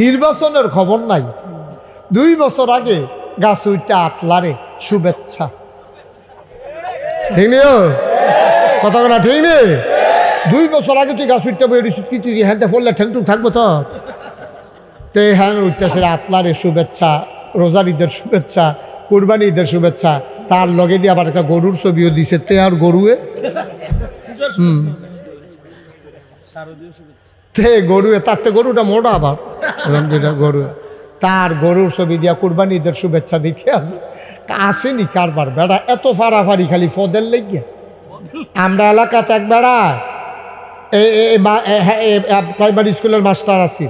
নির্বাচনের খবর নাই। 2 বছর আগে গাছ উইটা আতলারে শুভেচ্ছা। ঠিক নেই কথা না? ঠিক নেই? 2 বছর আগে তুই গাছ উইটা বই কি তুই হ্যাঁ ফললে ঠ্যাংটুক থাকবো তো? তে হ্যাঁ উঠতেছে আতলারে শুভেচ্ছা, রোজার ঈদের শুভেচ্ছা, কুরবানি ঈদের শুভেচ্ছা। তার লগে দিয়ে আবার একটা গরুর ছবিও দিছে। তে আর গরুয়ে তে গরুয়ে তার তে গরুটা মোটা আবার গরুয়ে তার গরুর ছবি দিয়া কুরবানি ঈদের শুভেচ্ছা দিতে আছে। আসেনি কারবার বেড়া এত ফাড়াফাড়ি খালি ফদের লেগে। আমরা এলাকাতে এক বেড়া প্রাইমারি স্কুলের মাস্টার আছি,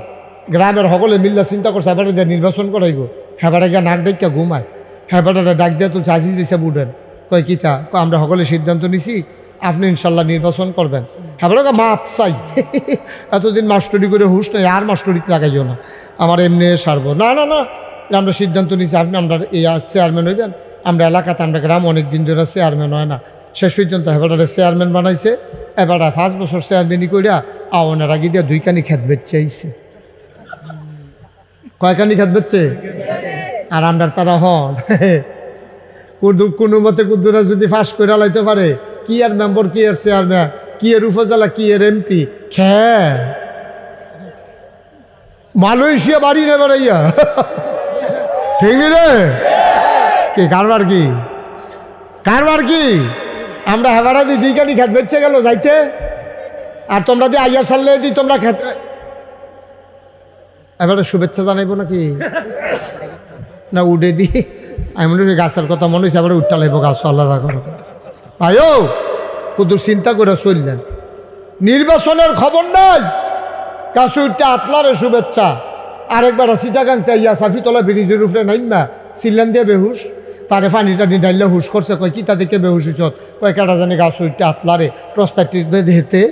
গ্রামের সকলে মিল্লা চিন্তা করছে এবারে দিয়ে নির্বাচন করাইব। হ্যাঁ বেড়া গিয়ে নাক ডাইকা ঘুমায়। হ্যাঁ বেড়াটা ডাক দিয়ে তো চাষিস বেসা উঠেন কয় কিতা আমরা সকলে সিদ্ধান্ত নিছি আপনি ইনশাল্লাহ নির্বাচন করবেন। হ্যাঁ বেড়া মাপ চাই এতদিন মাস্টরি করে হুশ নাই আর মাস্টরিতে লাগাইও না, আমার এমনি সারবো না। না না আমরা সিদ্ধান্ত নিছি আপনি আমরা এই চেয়ারম্যান হইবেন। আমরা এলাকাতে আমরা গ্রাম অনেক দিন ধরে চেয়ারম্যান হয় না, শেষ পর্যন্ত হেবাটারে চেয়ারম্যান বানাইছে। এবার 5 বছর চেয়ারম্যানই করিয়া আওয়ানের আগে দিয়ে 2 কানি খেত বেচছে আইছে। কয়খানি খেত বেচছে? আর আমরা তারা হন কোনো মতে কুদ্দুরা যদি ফাঁস করে লাইতে পারে কি আর মেম্বার, কি আর চেয়ারম্যান, কি এর উপজেলা, কি এর এমপি, মালয়েশিয়া বাড়ি নেবে ইয়া ঠিক নি রে? কি কারবার কি কারবার কি? আমরা হেবারা দিই 2 কানি খেত বেচছে গেল যাইতে, আর তোমরা দিয়ে আইয়া সারলে দিই তোমরা খেতে। এবারে শুভেচ্ছা জানাইব নাকি না উঠে দি? আমি মনে হচ্ছে গাছের কথা মনে হয়েছে আবার উঠটা লাগবো গাছ আলাদা করো। ভাইও কত চিন্তা করে চললেন, নির্বাচনের খবর নাই, গাছ উঠতে আতলারে শুভেচ্ছা। আরেকবার সিটাগাংতে ইয়া সাফি তোলা ব্রিজের উপরে নাইমা সিল্লান দিয়ে বেহুশ, তারে পানি টানি ডাইলে হুশ করছে। কয় কি তাদেরকে বেহুশ হইছ? কয় কেটা জানি গাছ উঠতে আতলারে প্রস্তাবটি হেতে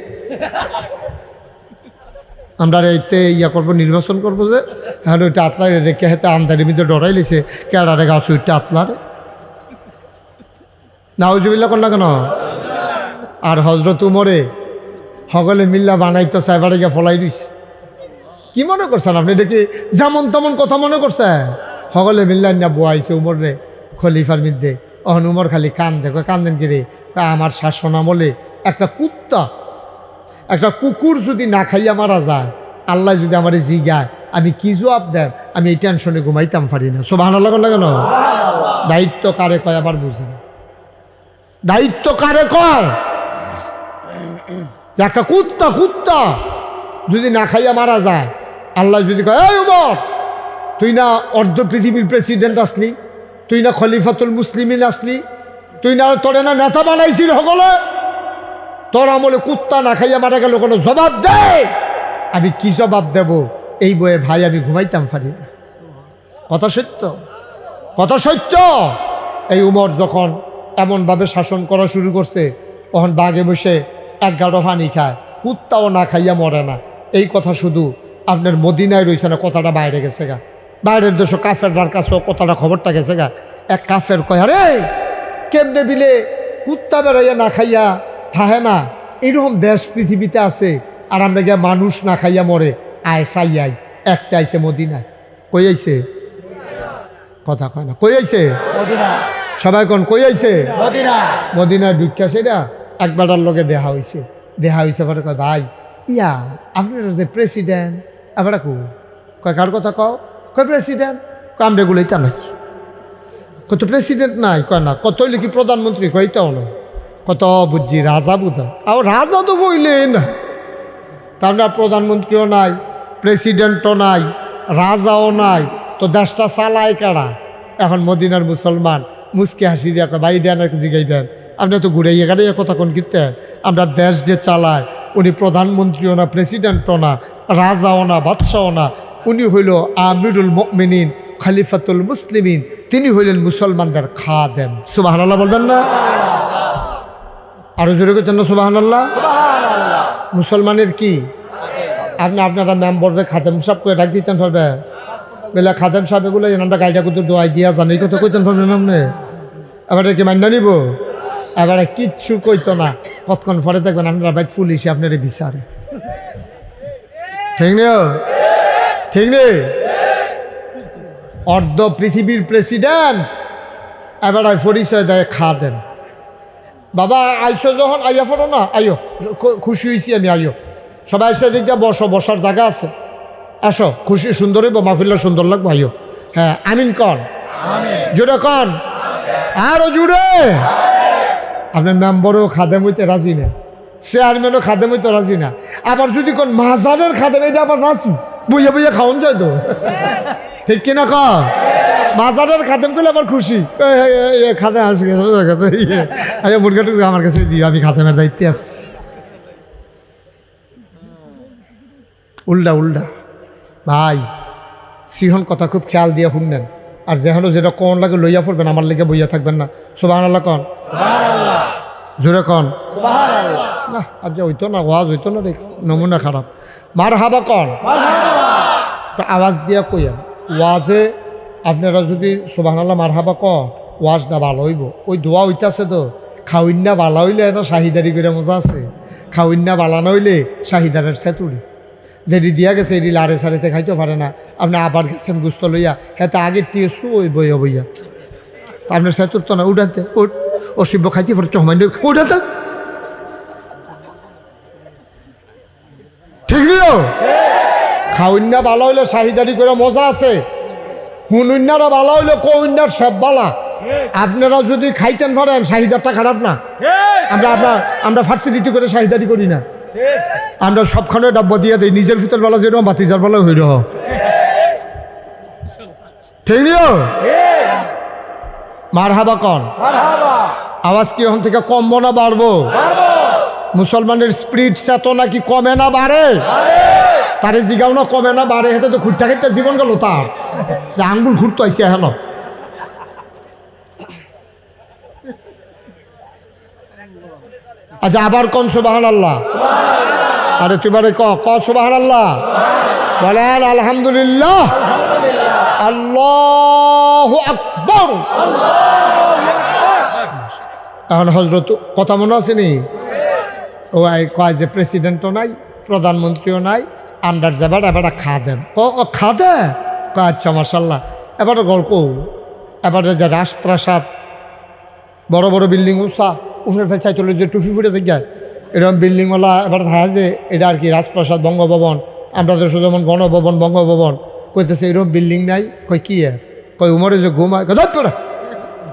আমরা এইতে ইয়া করবো নির্বাচন করবো যে হ্যাঁ ওইটা আতলারে দেখে হেতে আমদানির মধ্যে ডরাই লিছে কেডারে গাছ উঠতে আতলারে নাউজুবিল্লাহ কর না কেন? আর হজরত উমরে সকলে মিল্লা বানাইতে সাইবারে গিয়ে ফলাই দিছে। কি মনে করছেন আপনি? দেখি যেমন তেমন কথা মনে করছে। সকলে মিল্লা না বোয়াইছে উমর রে খলিফার মধ্যে। অহন উমর খালি কান দেখো, কান্দেন কিরে? আমার শাসন আমলে একটা কুকুর যদি না খাইয়া মারা যায়, আল্লাহ যদি আমার জিগায় আমি কি জবাব দেব? আমি এই টেনশনে ঘুমাইতাম পারি না। সুবহানাল্লাহ না কেন? দায়িত্ব কারে কয় আবার বুঝেন? দায়িত্ব কারে কয়? যে একটা কুত্তা যদি না খাইয়া মারা যায়, আল্লাহ যদি কয় এই উমর তুই না অর্ধ পৃথিবীর প্রেসিডেন্ট আসলি, তুই না খলিফাতুল মুসলিমিন আসলি, তুই না তোরে না নেতা বানাইছিল সকলে, তোর আমলে কুত্তা না খাইয়া মারা গেল, কোনো জবাব দে। আমি কি জবাব দেব? এই বয়ে ভাই আমি ঘুমাইতাম পারি না। কথা সত্য, কথা সত্য। এই উমর যখন এমনভাবে শাসন করা শুরু করছে, তখন বাঘে বসে 1 গাড়ো পানি খায়, কুত্তাও না খাইয়া মরে না। এই কথা শুধু আপনার মদিনায় রয়েছে না, কথাটা বাইরে গেছে গা। বাইরের দেশে কাফেররার কাছেও কথাটা খবরটা গেছে গা। এক কাফের কয় আরে কেমনে বিলে কুত্তা বেড়াইয়া না খাইয়া থাহে না, এইরকম দেশ পৃথিবীতে আছে, আর আমরা গিয়া মানুষ না খাইয়া মরে। চাই একটা আইছে মদিনায়। কই আইছে? কথা কয় না। কই আইছে? সবাই কোন কই আইছে? মদিনায় ঢুকিয়া সেটা একবারটার লগে দেখা হয়েছে পরে কয় ভাই ইয়া আপনার যে প্রেসিডেন্ট এবার কয় কার কথা কয় প্রেসিডেন্ট। আমরা এগুলো এটা নাই। কত প্রেসিডেন্ট নাই? কয় না। কত হইলে কি প্রধানমন্ত্রী? কয় এটাও নয়। কত বুঝছি রাজা বুধ, আর রাজা তো বইলে না, তার না প্রধানমন্ত্রীও নাই, প্রেসিডেন্টও নাই, রাজাও নাই, তো দেশটা চালায় কারা? এখন মদিনার মুসলমান মুসকে হাসি দিয়া কয় ভাই ডান জিগাইবেন, আপনি তো ঘুরাইয়া গাড়াইয়া কথা কোন কীর্তেন? আমরা দেশ যে চালায় উনি প্রধানমন্ত্রীও না, প্রেসিডেন্টও না, রাজাও না, বাদশাও না, উনি হইল আমিরুল মুমিনিন খলিফাতুল মুসলিমিন, তিনি হইলেন মুসলমানদের খাদেম। সুবহানাল্লাহ বলবেন না? আরো জোরে করতেন না সুবহানাল্লাহ? মুসলমানের কি? আপনারা মেম্বরে খাদেম সাহেব করে ডাক দিতেন পারবে বেলা খাদেম সাহেব এগুলো আমরা গাড়িটা করতে দোয়াই দিয়া জানি কথা কইতেন পারবেন আপনি? এবারে কি মান্য নিব? এবারে কিচ্ছু কইতো না, কতক্ষণ পরে দেখবেন আপনারা ভাই পুলিশে আপনার বিচারে। ঠিক না? ঠিক নেই? অর্ধ পৃথিবীর প্রেসিডেন্ট এবার পরিচয় দেয় খা দেন। বাবা আইসো যখন আইয়া ফোটো না, আইও, খুশি হয়েছি আমি, আইও সবাই এসে দিক দিয়ে বসো, বসার জায়গা আছে, আসো, খুশি সুন্দর হইব, মাহফিল্লা সুন্দর লাগবো, আইও। হ্যাঁ আমিন কন, জুড়ে কন, আরো জুড়ে। আপনার মেম্বারও খাদেম হইতে রাজি না, চেয়ারম্যানও খাদেম হইতে রাজি না, আবার যদি কোন মাজারের খাদেম এটা আবার রাজি, বইয়া বইয়া খাওয়ান যায় তো, ঠিক কিনা কন? মাজারের খাদেম করলে আবার খুশি, খাদেম আসে মুরগাটু আমার কাছে দিও, আমি খাদেমের দায়িত্বে আছি। উল্টা উল্টা ভাই, সিহন কথা খুব খেয়াল দিয়ে শুনলেন, আর যেহেতু যেটা কোন লাগে লইয়া পড়বেন, আমার লেগে বইয়া থাকবেন না। সুবহানাল্লাহ কন, জোরে কন না, আজ হইতো না, ওয়াজ হইতো না, নমুনা খারাপ। মারহাবা কন, আওয়াজ দিয়া কইয়েন। ওয়াজে আপনারা যদি সুবহানাল্লাহ মারহাবা কন, ওয়াজটা ভালো হইব। ওই দোয়া হইতাছে তো, খাওয়িন্না ভালো হইলে এটা শাহিদারি করে মজা আছে, খাওয়িন্না বালানো হইলে শাহিদারের সেতুড়ি, যেটি দিয়া গেছে এটি লারে সারিতে খাইতে পারে না, আপনি আবার গেছেন গুস্ত লইয়া, হেতে আগের টিয়ে শুই বইয়া বইয়া, আপনার সেতুর তো না, উঠাতে উঠ, অসিব্য খাইতে পারে চহমাইন উঠাতে, ঠিক নিও। খাওয়িন্না ভালো হইলে শাহিদারি করে মজা আছে, হুনুন্নারা ভালো হইলে কৌন্যার সব বালা। আপনারা যদি খাইতেন পারেন, শাহিদারটা খারাপ না, আমরা ফার্সিলিটি করে শাহিদারি করি না, আমরা সবখানে ডাব্বা দিয়ে দিই, নিজের ভিতর বেলা যেরকম বাতিজার বেলা হইল, ঠিক নিও। মারহাবা কন, আওয়াজ কি ওখান থেকে কমবো না বাড়বো? মুসলমানের স্পিরিট চেতনা কি কমে না বাড়ে? তারে জিগাও না কমে না বাড়ে, হেতে তো খুঁটটা খেটটা জীবন গেল তার, যে আঙ্গুল খুঁড়তো আইসে হেন। আচ্ছা আবার কন সুবহানাল্লাহ, আরে তুই বারে ক সুবহানাল্লাহ, বলেন আলহামদুলিল্লাহ, আল্লাহু আকবার। এখন হযরত কথা মনে আছে নি? ও কয় যে প্রেসিডেন্টও নাই, প্রধানমন্ত্রীও নাই, আন্ডার যাবার এবার খাদেম। ও খাদে, আচ্ছা মাশাল্লাহ। এবার গল্প, এবারে যে রাজপ্রাসাদ, বড় বড় বিল্ডিং, উঁচা উপরে ফেল চাইতে যে টুফি ফুটে যায়, এরকম বিল্ডিংওয়ালা এবার দেখা যে এটা আর কি রাজপ্রাসাদ, বঙ্গভবন, আমরা দেশে যেমন গণভবন, বঙ্গভবন কইতেছে, এরকম বিল্ডিং নাই। কই কি কই উমরে যে ঘুমায়, তোরা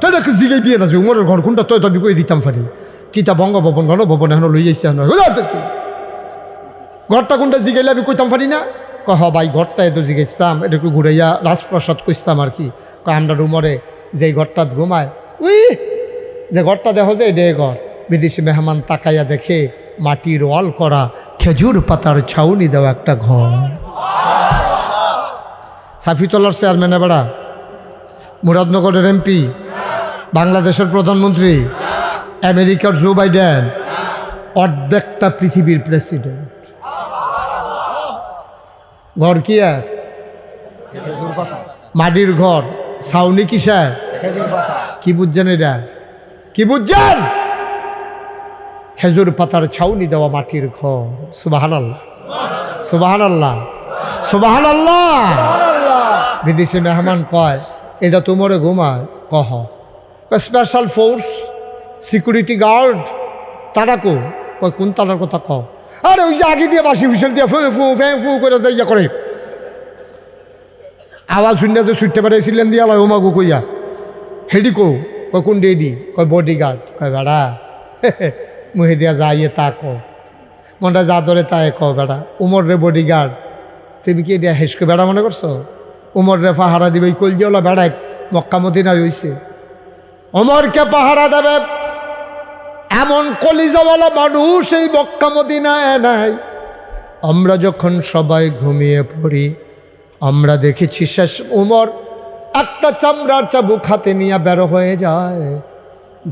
তোর জিগাই বিয়ে আছে, উমরের ঘর কোনটা তো তবে কই দিতাম পারি, কিতা বঙ্গভবন গণভবন এখন লই যাইছে, ঘরটা কোনটা জিগাইলে আমি কইতাম পারি না। কহ ভাই ঘরটা এত জিগাইতাম, এটা একটু ঘুরাইয়া রাজপ্রাসাদ কইতাম আর কি। আমরা রুমরে যে ঘরটাত ঘুমায়, উই যে ঘরটা দেখো যে এডে ঘর, বিদেশি মেহমান তাকাইয়া দেখে মাটির ওয়াল করা, খেজুর পাতার ছাউনি দেওয়া একটা ঘর। সাফিউল্লাহর চেয়ারম্যান বেড়া, মুরাদনগরের এমপি, বাংলাদেশের প্রধানমন্ত্রী, আমেরিকার জো বাইডেন, অর্ধেকটা পৃথিবীর প্রেসিডেন্ট। ঘর কি আর মাটির ঘর, ছাউনি কিসের, কি বুঝছেন এটা, কি বুঝছেন? খেজুর পাতার ছাউনি দেওয়া মাটির ঘর। সুবহানাল্লাহ, সুবহানাল্লাহ, সুবহানাল্লাহ। বিদেশি মেহমান কয় এটা তোমারে ঘুমায়, কহ স্পেশাল ফোর্স, সিকিউরিটি গার্ড, তারা কো কয় কোন তারার কথা কও? আরে ওই যে আগে দিয়ে বাসি হুইসেল দিয়ে ফু ফু ফে ফু করে যাই ইয়া করে, আওয়াজ শুনে যে ছুটতে পারেছিলেন দিয়া লয় ওমাগু কইয়া, হেডি কো কয় কোন ডেডি, কয় বডি গার্ড, কয় বেড়া মুহে দিয়া যাইয়ে তা কো, মনটা যা ধরে তাই কও বেড়া, উমর রে বডি গার্ড, তুমি কি এটা হেসকে বেড়া মনে করছো? উমর রে পাহারা দিবে কলজিওয়ালা বেড়ায়, মক্কা মদিনা হইছে, ওমরকে পাহারা দেবে এমন কলিজাওয়ালা মানুষ এই মক্কা মদিনায় নাই। আমরা যখন সবাই ঘুমিয়ে পড়ি, আমরা দেখেছি শেষ উমর একটা চামড়ার চাবুক হাতে নিয়ে বের হয়ে যায়,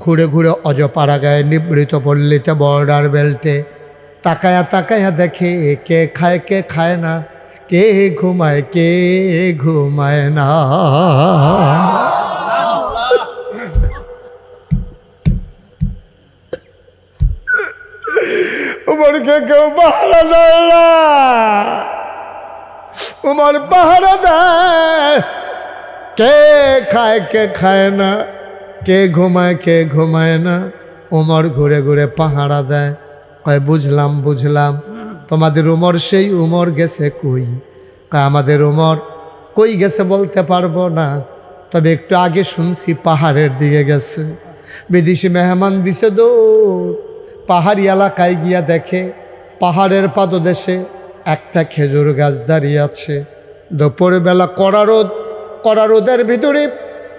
ঘুরে ঘুরে অজপাড়া গায়ে নিবৃত পল্লীতে বর্ডার বেল্টে তাকায়া তাকায়া দেখে কে খায় কে খায় না, কে ঘুমায় না। উমরকে কেউ পাহারা দেয় না, উমর পাহারা দেয়, কে খায় না, কে ঘুমায় না। উমর ঘুরে ঘুরে পাহারা দেয়। কয় বুঝলাম, তোমাদের উমর সেই উমর গেছে কই? কয় আমাদের উমর কই গেছে বলতে পারবো না, তবে একটু আগে শুনছি পাহাড়ের দিকে গেছে। বিদেশি মেহমান দিছে দৌড়, পাহাড়ি এলাকায় গিয়া দেখে পাহাড়ের পাদদেশে একটা খেজুর গাছ দাঁড়িয়ে আছে। দুপুরবেলা কড়া রোদের ভিতরে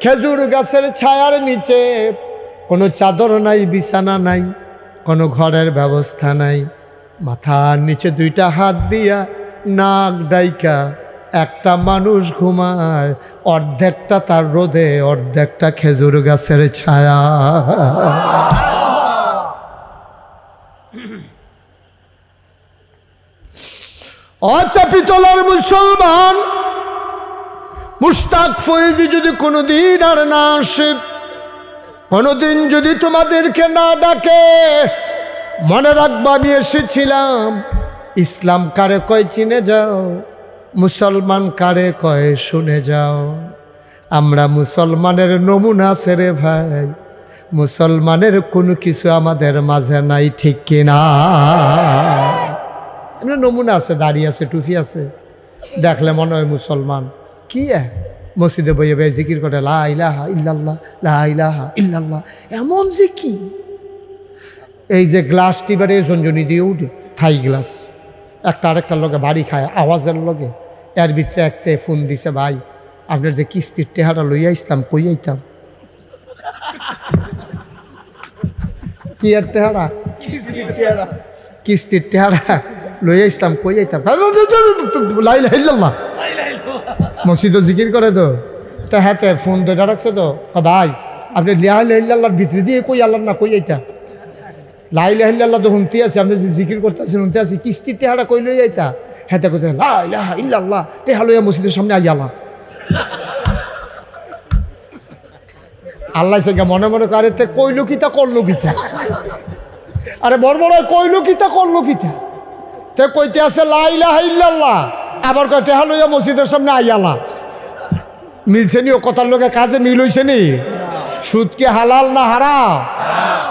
খেজুর গাছের ছায়ার নিচে কোনো চাদর নাই, বিছানা নাই, কোনো ঘরের ব্যবস্থা নাই। মাথার নিচে দুইটা হাত দিয়া নাক ডাইকা একটা মানুষ ঘুমায়, অর্ধেকটা তার রোদে, অর্ধেকটা খেজুর গাছের ছায়া। অচাপিতলার মুসলমান মুশতাক ফয়েজি যদি কোনোদিন আর না আসে, কোনোদিন যদি তোমাদেরকে না ডাকে, মনে রাখবা আমি এসেছিলাম। ইসলাম কারে কয় চিনে যাও, মুসলমান কারে কয় শুনে যাও। আমরা মুসলমানের নমুনা আছে রে ভাই, মুসলমানের কোনো কিছু আমাদের মাঝে নাই, ঠিক কিনা? এমনি নমুনা আছে, দাড়ি আছে, টুপি আছে, দেখলে মনে হয় মুসলমান। কি মসজিদে বইয়ে বইয়ে জিকির করে লা ইলাহা ইল্লাল্লাহ, লা ইলাহা ইল্লাল্লাহ, এমন জিকির। এই যে গ্লাস টিবারে জঞ্জনি দিয়ে উঠে, থাই গ্লাস, একটা আরেকটার লগে বাড়ি খায় আওয়াজের লগে। এর ভিতরে একটা ফোন দিছে, ভাই আপনার যে কিস্তির টেহাটা লইয়া ইসলাম কই আইতাম। কি আর টেহারা? কিস্তির টেহারা লইয়া ইসলাম কই আইতাম। লা ইলাহা ইল্লাল্লাহ মসজিদও জিকির করে তো হাতে ফোন ধরে রাখছে তো, ভাই আপনি লা ইলাহা ইল্লাল্লাহর ভিতরে দিয়ে কই আল্লাহ না কই আইতা। লা ইলাহা ইল্লাল্লাহ তো শুনতে আছি, আপনি যে জিকির করতেছেন শুনতে আছি, কিস্তির টেহারা কই লই আইতা। হাতে কোথায় লা ইলাহা ইল্লাল্লাহ টেহা লইয়া মসজিদের সামনে আইয়ালা। আল্লাহ সে মনে মনে করে তে কইলো কিতা করলো কিতা, আরে বড় কইলো কিতা করলো কিতা। তে কইতে আছে লা ইলাহা ইল্লাল্লাহ, আবার কয় টেহা লইয়া মসজিদের সামনে আইয়ালা। মিলছে নি ও কথার লোকে কাজে মিল হইছে নি? সুদ কি হালাল না হারাম?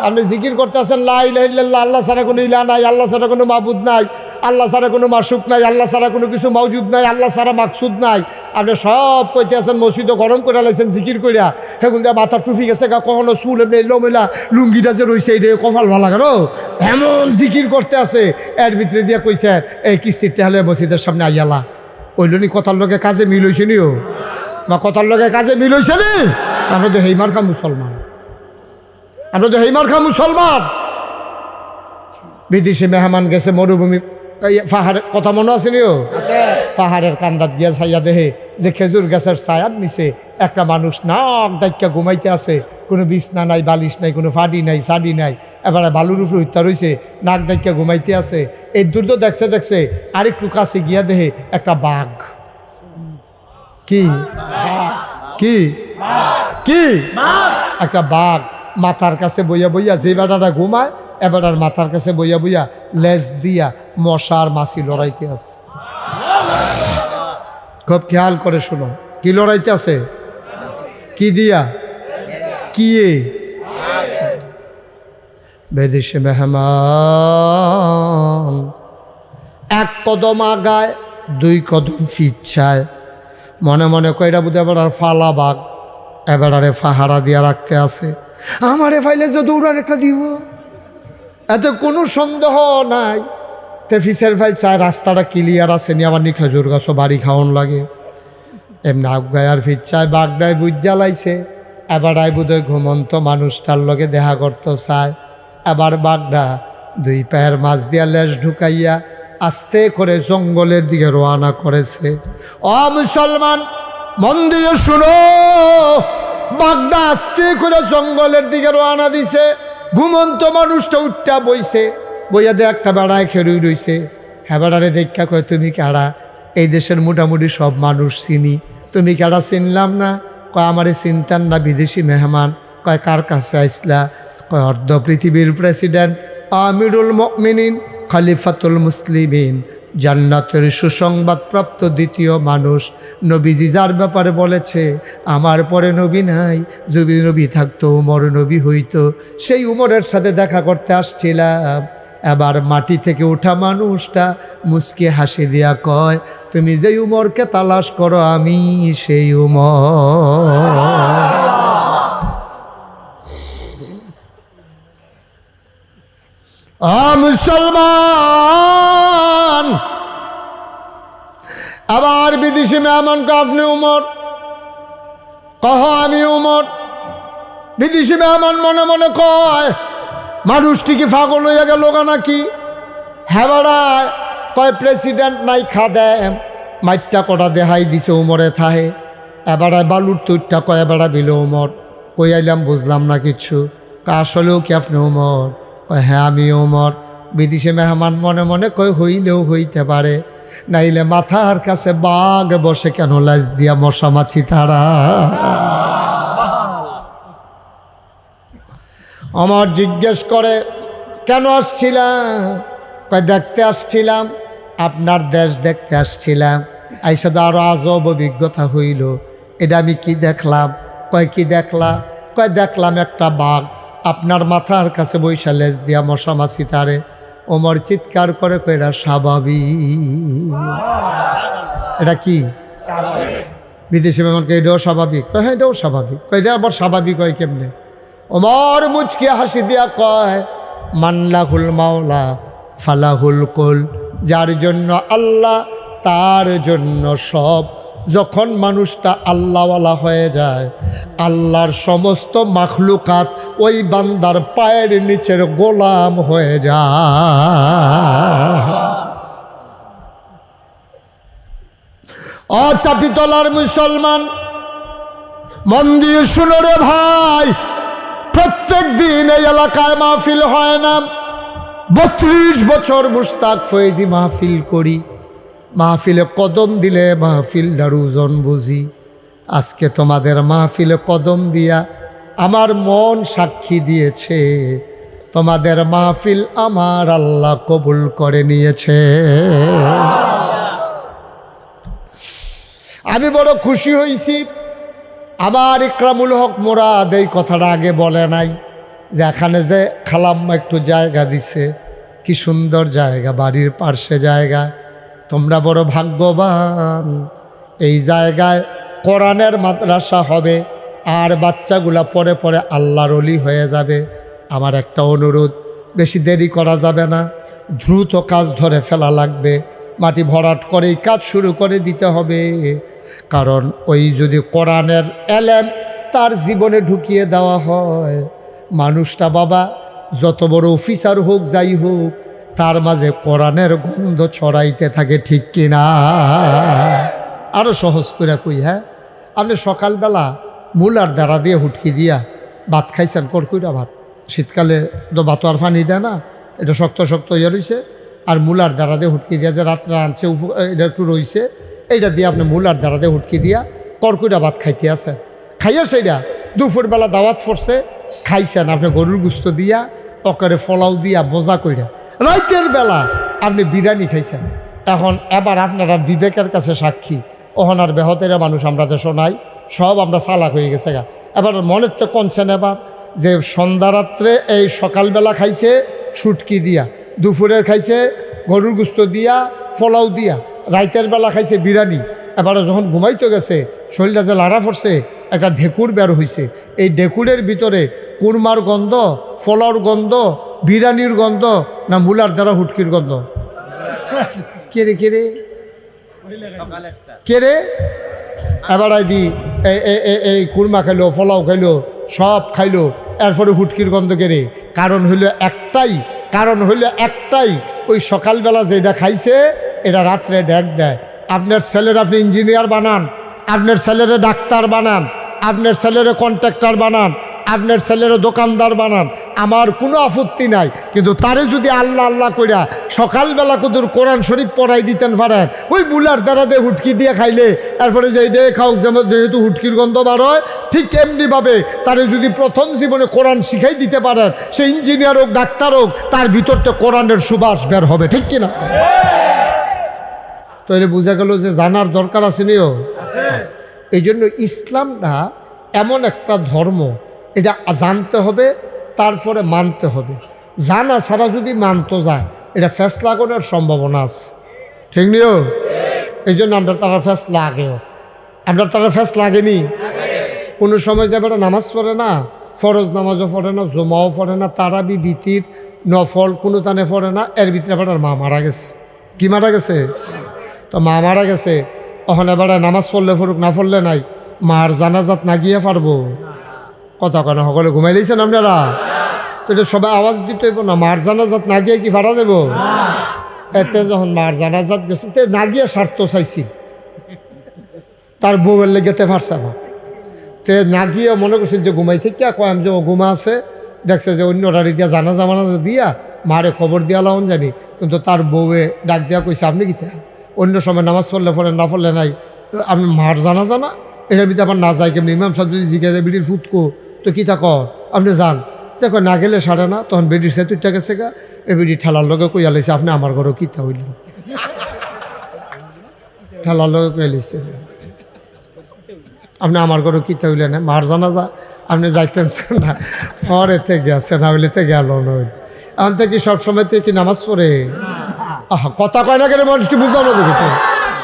আপনি জিকির করতে আছেন লা ইলাহা ইল্লাল্লাহ, আল্লাহ ছাড়া কোনো ইলাহ নাই, আল্লাহ ছাড়া কোনো মাবুদ নাই, আল্লাহ ছাড়া কোনো মাসুক নাই, আল্লাহ ছাড়া কোনো কিছু মওজুদ নাই, আল্লাহ ছাড়া মাকসুদ নাই। আপনি সব কইতে আছেন, মসজিদও গরম করে লাইছেন জিকির করিয়া, সেগুন দিয়ে মাথা টুফি গেছে গা, কখনো চুল এমনি এলোমেলা, লুঙ্গিটা যে রয়েছে এটা কপাল ভালো কেন এমন জিকির করতে আছে। এর ভিতরে দিয়ে কইছেন এই কিস্তির টেহালে মসজিদের সামনে আইয়ালা। ওইল নি কথার লোকে কাজে মিল হইছে নিও, বা কথার লোকে কাজে মিল হইছে নি? আমরা তো হেইমার খা মুসলমান, আমরা তো হেইমার খা মুসলমান। বিদেশি মেহমান গেছে মরুভূমি পাহাড়ের কথা মনে আছে নিও? পাহাড়ের কান্দাত গিয়া ছাইয়া দেহে যে খেজুর গাছের ছায়ার নিচে একটা মানুষ নাক ডাইকা ঘুমাইতে আছে, কোনো বিছনা নাই, বালিশ নাই, কোনো ফাডি নাই, সাডি নাই, এবারে বালুর উপরে হত্যা রয়েছে, নাক ডাইকা ঘুমাইতে আছে। এই দূর দেখছে আরেকটু কাছে গিয়া দেহে একটা বাঘ। কি কি কি একটা বাঘ মাথার কাছে বইয়া যে বেটাটা ঘুমায়, এবার মাথার কাছে বইয়া লেজ দিয়া মশার মাছি লড়াইতে আছে। খুব খেয়াল করে শোনো, কি লড়াইতে আছে? কি দিয়া? কি? বিদেশি মেহমান এক কদম আগায়, দুই কদম ফিচ্ছায়, মনে মনে কইরা বুঝে এবার আর ফালা বাঘ, এবারে ফাহারা দিয়া রাখতে আছে। আমারে ফাইলে যে দৌড়ান একটা দিব, এতে কোনো সন্দেহ নাই। তে ফিসের ফাইল চায় রাস্তাটা ক্লিয়ার আছে নি, আবার নি খেজুর গাছও বাড়ি খাওয়ান লাগে। এমনি আগায় আর ফিচ্ছায় বাঘটায় বুঝ জ্বালাইছে, এবারাই বোধহয় ঘুমন্ত মানুষটার লগে দেখা করতে চায়। এবার বাঘটা দুই পায়ের মাছ দিয়া লেজ ঢুকাইয়া আস্তে করে জঙ্গলের দিকে রওনা করেছে। ও মুসলমান মন দিয়ে শুনো, বাঘটা আস্তে করে জঙ্গলের দিকে রওনা দিছে। ঘুমন্ত মানুষটা উঠটা বইছে, বইয়া দিয়ে একটা বেড়ায় খেরুই রইছে। হ্যাঁ বেড়ারে দেখা কয় তুমি কারা? এই দেশের মোটামুটি সব মানুষ চিনি, তুমি কারা চিনলাম না। কয় আমারে চিনতেন না, বিদেশি মেহমান। কয় কার কাছে আইসলা? কয় অর্ধ পৃথিবীর প্রেসিডেন্ট আমিরুল মুমিনিন খলিফাতুল মুসলিমিন, জান্নাতের সুসংবাদপ্রাপ্ত দ্বিতীয় মানুষ। নবীজি যার ব্যাপারে বলেছে আমার পরে নবী নাই, যদি নবী থাকতো উমর নবী হইতো, সেই উমরের সাথে দেখা করতে আসছিলাম। এবার মাটি থেকে ওঠা মানুষটা মুচকি হাসি দিয়া কয়, তুমি যে উমরকে তালাশ করো আমি সেই উমর। মুসলমান, আবার বিদেশি মেহমানকে আপনি উমর কহ, আমি উমর। বিদেশি মেহমান মনে মনে কয় মানুষটি কি পাগল হইয়া গেল নাকি? হেবাড়ায় কয় প্রেসিডেন্ট নাই খাদেম, মাইটটা কটা দেহাই দিছে উমরে থাহে। এবারে বালুর তুইটটা কয় এবারে বিল উমর। কই আইলাম বুঝলাম না কিছু। আসলেও কি আপনি উমর? কয় হ্যাঁ আমি উমর। বিদেশি মেহমান মনে মনে কয় হইলেও হইতে পারে, নাইলে মাথার কাছে বাঘ বসে কেন লাজ দিয়া মশা মাছি তারা। আমার জিজ্ঞেস করে কেন আসছিলাম? কয় দেখতে আসছিলাম, আপনার দেশ দেখতে আসছিলাম। আইসা তো আরো আজব অভিজ্ঞতা হইল। এটা আমি কি দেখলাম? কয় কি দেখলা? কয় দেখলাম একটা বাঘ আপনার মাথার কাছে বৈশা লেজ দিয়া মশা মাছি তারে। ওমর চিৎকার করে কয় এটা স্বাভাবিক। এটা কি বিদেশি মেহমানকে এটাও স্বাভাবিক? কয় হ্যাঁ এটাও স্বাভাবিক। কয় এটা আবার স্বাভাবিক হয় কেমনে? ওমর মুচকি হাসি দিয়া কয় মানলাহুল মাওলা ফালাহুল কুল, যার জন্য আল্লাহ তার জন্য সব। যখন মানুষটা আল্লাহওয়ালা হয়ে যায়, আল্লাহর সমস্ত মাখলুকাত ওই বান্দার পায়ের নিচের গোলাম হয়ে যায়। চাপিতলার মুসলমান, মন দিয়ে শুনো রে ভাই, প্রত্যেক দিন এই এলাকায় মাহফিল হয় না। 32 বছর মুশতাক ফয়েজি মাহফিল করি, মাহফিলে কদম দিলে মাহফিলটার ওজন বুঝি। আজকে তোমাদের মাহফিলে কদম দিয়া আমার মন সাক্ষী দিয়েছে তোমাদের মাহফিল আমার আল্লাহ কবুল করে নিয়েছে। আমি বড় খুশি হয়েছি। আমার ইকরামুল হক মুরাদ এই কথাটা আগে বলে নাই যে এখানে যে খালাম্মা একটু জায়গা দিছে, কি সুন্দর জায়গা, বাড়ির পার্শ্বে জায়গা। তোমরা বড় ভাগ্যবান। এই জায়গায় কোরআনের মাদ্রাসা হবে, আর বাচ্চাগুলা পরে পরে আল্লাহর ওলি হয়ে যাবে। আমার একটা অনুরোধ, বেশি দেরি করা যাবে না, দ্রুত কাজ ধরে ফেলা লাগবে। মাটি ভরাট করেই কাজ শুরু করে দিতে হবে। কারণ ওই যদি কোরআনের এলেম তার জীবনে ঢুকিয়ে দেওয়া হয়, মানুষটা বাবা যত বড় অফিসার হোক যাই হোক, তার মাঝে কোরআনের গন্ধ ছড়াইতে থাকে, ঠিক কিনা? আরও সহজ করে কই, হ্যাঁ আপনি সকালবেলা মূলার দ্বারা দিয়ে হুটকি দিয়া ভাত খাইছেন, কড়কুইটা ভাত। শীতকালে তো ভাত আর পানি দেয় না, এটা শক্ত শক্ত ইয়ে রয়েছে। আর মূলার দ্বারা দিয়ে হুটকি দিয়া যে রাত্রে আনছে এটা একটু রয়েছে, এইটা দিয়ে আপনি মূলার দ্বারা দিয়ে হুটকি দিয়া কড়কুইটা ভাত খাইতে আছেন। খাইয়া সেইটা দুপুরবেলা দাওয়াত পড়ছে, খাইছেন আপনি গরুর গুস্ত দিয়া, অকারে ফলাও দিয়া বোঝা কইরা। রাতের বেলা আপনি বিরিয়ানি খাইছেন। এখন এবার আপনারা বিবেকের কাছে সাক্ষী, ওহনার বেহতেরা মানুষ আমরা দেশও নাই, সব আমরা চালাক হয়ে গেছে গা। এবার মনের তো কনছেন এবার যে সন্ধ্যা রাত্রে এই সকালবেলা খাইছে শুটকি দিয়া, দুপুরের খাইছে গরুর গুস্ত দিয়া ফলাও দিয়া, রাতের বেলা খাইছে বিরিয়ানি। এবারে যখন ঘুমাইতে গেছে শরীরটা যে লাড়া পড়ছে, একটা ঢেকুর বের হয়েছে। এই ঢেকুরের ভিতরে কুরমার গন্ধ, ফলাওর গন্ধ, বিরিয়ানির গন্ধ, না মূলার দ্বারা হুটকির গন্ধ? কেরে কেরে কেরে এবার দি এই কুরমা খাইলো, ফলাও খাইলো, সব খাইলো, এরপরে হুটকির গন্ধ কেড়ে। কারণ হইল একটাই, ওই সকালবেলা যেটা খাইছে এটা রাত্রে ডেক দেয়। আপনার ছেলের আপনি ইঞ্জিনিয়ার বানান, আপনার ছেলেরে ডাক্তার বানান, আপনার ছেলেরে কন্ট্রাক্টর বানান, আপনার ছেলেরও দোকানদার বানান, আমার কোনো আপত্তি নাই, কিন্তু তারে যদি আল্লাহ আল্লাহ কইরা সকালবেলা কুদুর কোরআন শরীফ পড়াই দিতেন পারেন, ওই মুলার দ্বারা দিয়ে হুটকি দিয়ে খাইলে এরপরে যে ডে খাও, যেমন যেহেতু হুটকির গন্ধ বার হয়, ঠিক এমনিভাবে তারে যদি প্রথম জীবনে কোরআন শিখাই দিতে পারেন, সে ইঞ্জিনিয়ার হোক ডাক্তার হোক, তার ভিতর তো কোরআনের সুবাস বের হবে, ঠিক কিনা? তো এটা বোঝা গেল যে জানার দরকার আছে নিও। এই জন্য ইসলামটা এমন একটা ধর্ম, এটা জানতে হবে, তারপরে মানতে হবে। জানা ছাড়া যদি মানতে যায়, এটা ফেসলা করার সম্ভাবনা আছে, ঠিক নিও। এই জন্য আমরা তারা ফেস লাগেও, আমরা তারা ফেস লাগেনি। কোনো সময় যে বেটা নামাজ পড়ে না, ফরজ নামাজও পড়ে না, জমাও পড়ে না, তারাবি বিতির নফল কোনো তানে পড়ে না, এর ভিতরে বেটার মা মারা গেছে। কি মারা গেছে? তো মা মারা গেছে, ওখানে বেড়া নামাজ পড়লে পড়ুক, না পড়লে নাই, মার জানাজাত না গিয়ে পারবো? কথা কেন সকলে ঘুমাই লিয়েছেন আপনারা? তো এটা সবাই আওয়াজ দিতে হইব না, মার জানাজাত না গিয়ে কি পারা যাব? এতে যখন মার জানাজাত গেছে, তে না গিয়ে স্বার্থ চাইছি, তার বউয়ের লেগেতে পারছে না, তে না গিয়ে মনে করছে যে ঘুমাই থেকে কয়াম যে ও ঘুমা আছে, দেখছে যে অন্য রাড়ি দিয়া জানাজা মানাজা দিয়া মারে খবর দিয়া লাউন জানি, কিন্তু তার বউয়ে ডাক দিয়া কইছে আপনি কি অন্য সময় নামাজ পড়লে পড়েন, না পড়লে নাই, আপনি মার জানাজা না, এটার ভিতরে আবার না যায় কেমনি? ইমাম সাহেব যদি জিজ্ঞাসা বিড়ির ফুটকো তো কী তা কর, আপনি যান। দেখো না গেলে সারে না, তখন বেডির সে তুইটা গেছে গা, এ বেডি ঠেলার লগে কইয়া লাইছে আপনি আমার ঘরও কী তা হইল, ঠেলার লগে কইয়া লাইছে আপনি আমার ঘরও কী তা হইলে না, মার জানাজা আপনি যাইতেন না, পরেতে গেছে না হইলে তে গেল নই। এখন থেকে সবসময় থেকে কি নামাজ পড়ে? আহা, কথা কয় না কেন মানুষকে বুঝলাম না, দেখি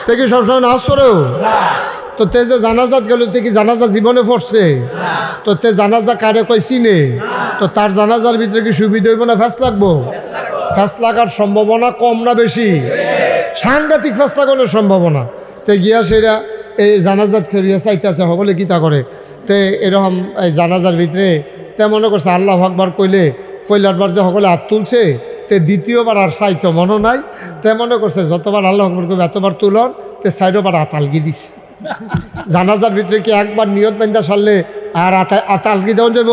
তো কি সবসময় নামাজ পড়েও? তো তে যে জানাজাত গেল, তে কি জানাজা জীবনে পড়ছে? তো তে জানাজা কারে কয় চিনে? তো তার জানাজার ভিতরে কি সুবিধা হইব না ফ্যাস লাগবো? ফ্যাস লাগার সম্ভাবনা কম না বেশি? সাংঘাতিক ফ্যাস লাগানোর সম্ভাবনা। তে গিয়া সেরা এই জানাজাত করিয়া চাইতেছে, সকলে কী তা করে, তে এরকম এই জানাজার ভিতরে তে মনে করছে আল্লাহু আকবার কইলে পয়লারবার যে সকলে হাত তুলছে, তে দ্বিতীয়বার আর চাইতো মনে নাই, তে মনে করছে যতবার আল্লাহু আকবার কইবে এতবার তুলন, তে চাইরোবার হাত আলগি দিছে। জানাজার ভিতরে কি একবার নিয়ত বান্ধা সারলে আর আলগি দেওয়া যাব?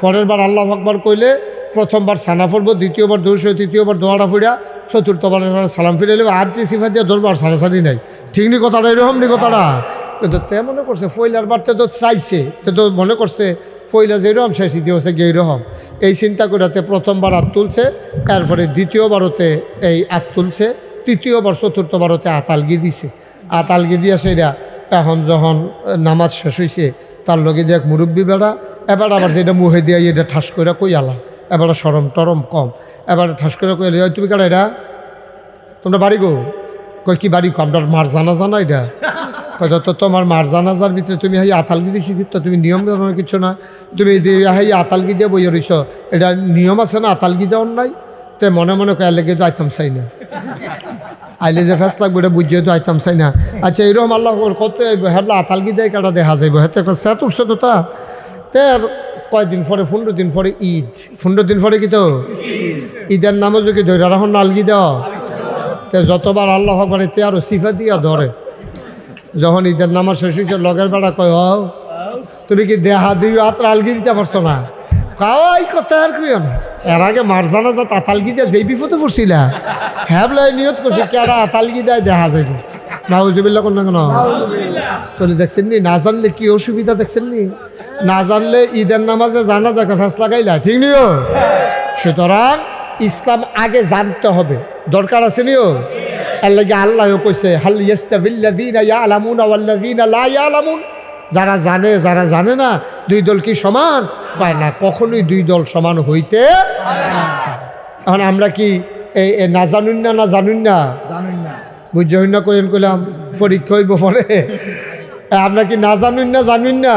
পরের বার আল্লাহু আকবার কইলে প্রথমবার সানা পড়বো, দ্বিতীয়বার দৌড়, তৃতীয়বার দোয়াটা ফুড়া, চতুর্থবার সালাম ফিরে এলে আর যে সিফা দিয়ে ধরবো আর সারাসারি নাই, ঠিক নি কথাটা? এরকম নি কথাটা? কিন্তু তে মনে করছে ফইলার বারতে তো চাইছে, তে তো মনে করছে ফইলা যে এরকম শেষি দিয়েছে গিয়ে এরকম, এই চিন্তা করাতে প্রথমবার হাত তুলছে, তারপরে দ্বিতীয়বারতে এই হাত তুলছে, তৃতীয়বার চতুর্থবারতে হাত আলগি দিছে। হাত আলগি দিয়া সেটা এখন যখন নামাজ শেষ হয়েছে, তার লগে যে এক মুরব্বী বেড়া, এবার আবার যেটা মুহে দিয়া এটা ঠাস করে কই আলা, এবার সরম টরম কম, এবার ঠাস করে কই আলে, তুমি কারা এটা? তোমরা বাড়ি গো? কই কি বাড়ি? আমরা মার জানাজা না এটা? তো তোমার মার জানাজার ভিতরে তুমি হাই আতালগি দিয়েছি, তো তুমি নিয়ম জানার কিছু না, তুমি হাই আতালগি দিয়ে বইয়ে রইছ, এটা নিয়ম আছে না আতালগি দেওয়ার নাই? তে মনে মনে কয়ে লেগে তো আইতাম চাই না, আইলে যে ফেস লাগবে এটা বুঝিয়ে তো আইতাম চাই না। আচ্ছা এরকম আল্লাহ কত হেবলা আতালগি দেয় কাটা দেখা যাইব, হাতে একটা স্যাত উঠছে তো তা। তে কয়দিন পরে 15 দিন পরে ঈদ, 15 দিন পরে কি তো ঈদের নামাজও কি ধরে রাখুন না আলগি দেওয়া? তে যতবার আল্লাহ আকবার তে আরো সিফা দিয়া ধরে, যখন ঈদের নামাজ শেষ হয়েছে লগের বেড়া কয় হও তুমি কি দেহা দুই হাত আলগি দিতে পারছো না? কাওয়াই কথা আর কইও না, এর আগে মার জানাজা আতালগি দিয়ে যেই বিপদে পড়ছিলা, হ্যাবলাই নিয়ত করছে কেডা আতালগি দেয় দেখা যাইব। নাউজুবিল্লাহ কোন না কেন? তাহলে দেখছেন নি, না জানলে কি অসুবিধা দেখছেন নি? না জানলে ঈদের নামাজে জানাজাকে ফেস লাগাইলা, ঠিক নিও? সুতরাং ইসলাম আগে জানতে হবে, দরকার আছে নিও। এর লাগে আল্লাহও কইছে হাল ইয়াস্তাবিল্লাযীনা ইয়ালামুনা ওয়াল্লাযীনা লা ইয়ালামুন, যারা জানে যারা জানে না দুই দল কি সমান? কয় না, কখনোই দুই দল সমান হইতে পারে। এখন আমরা কি এই না জানুন না, না জানুন না, বুঝছেন না? কইন কইলাম পরীক্ষা হইব পরে, আমরা কি না জানুন না, জানুন না?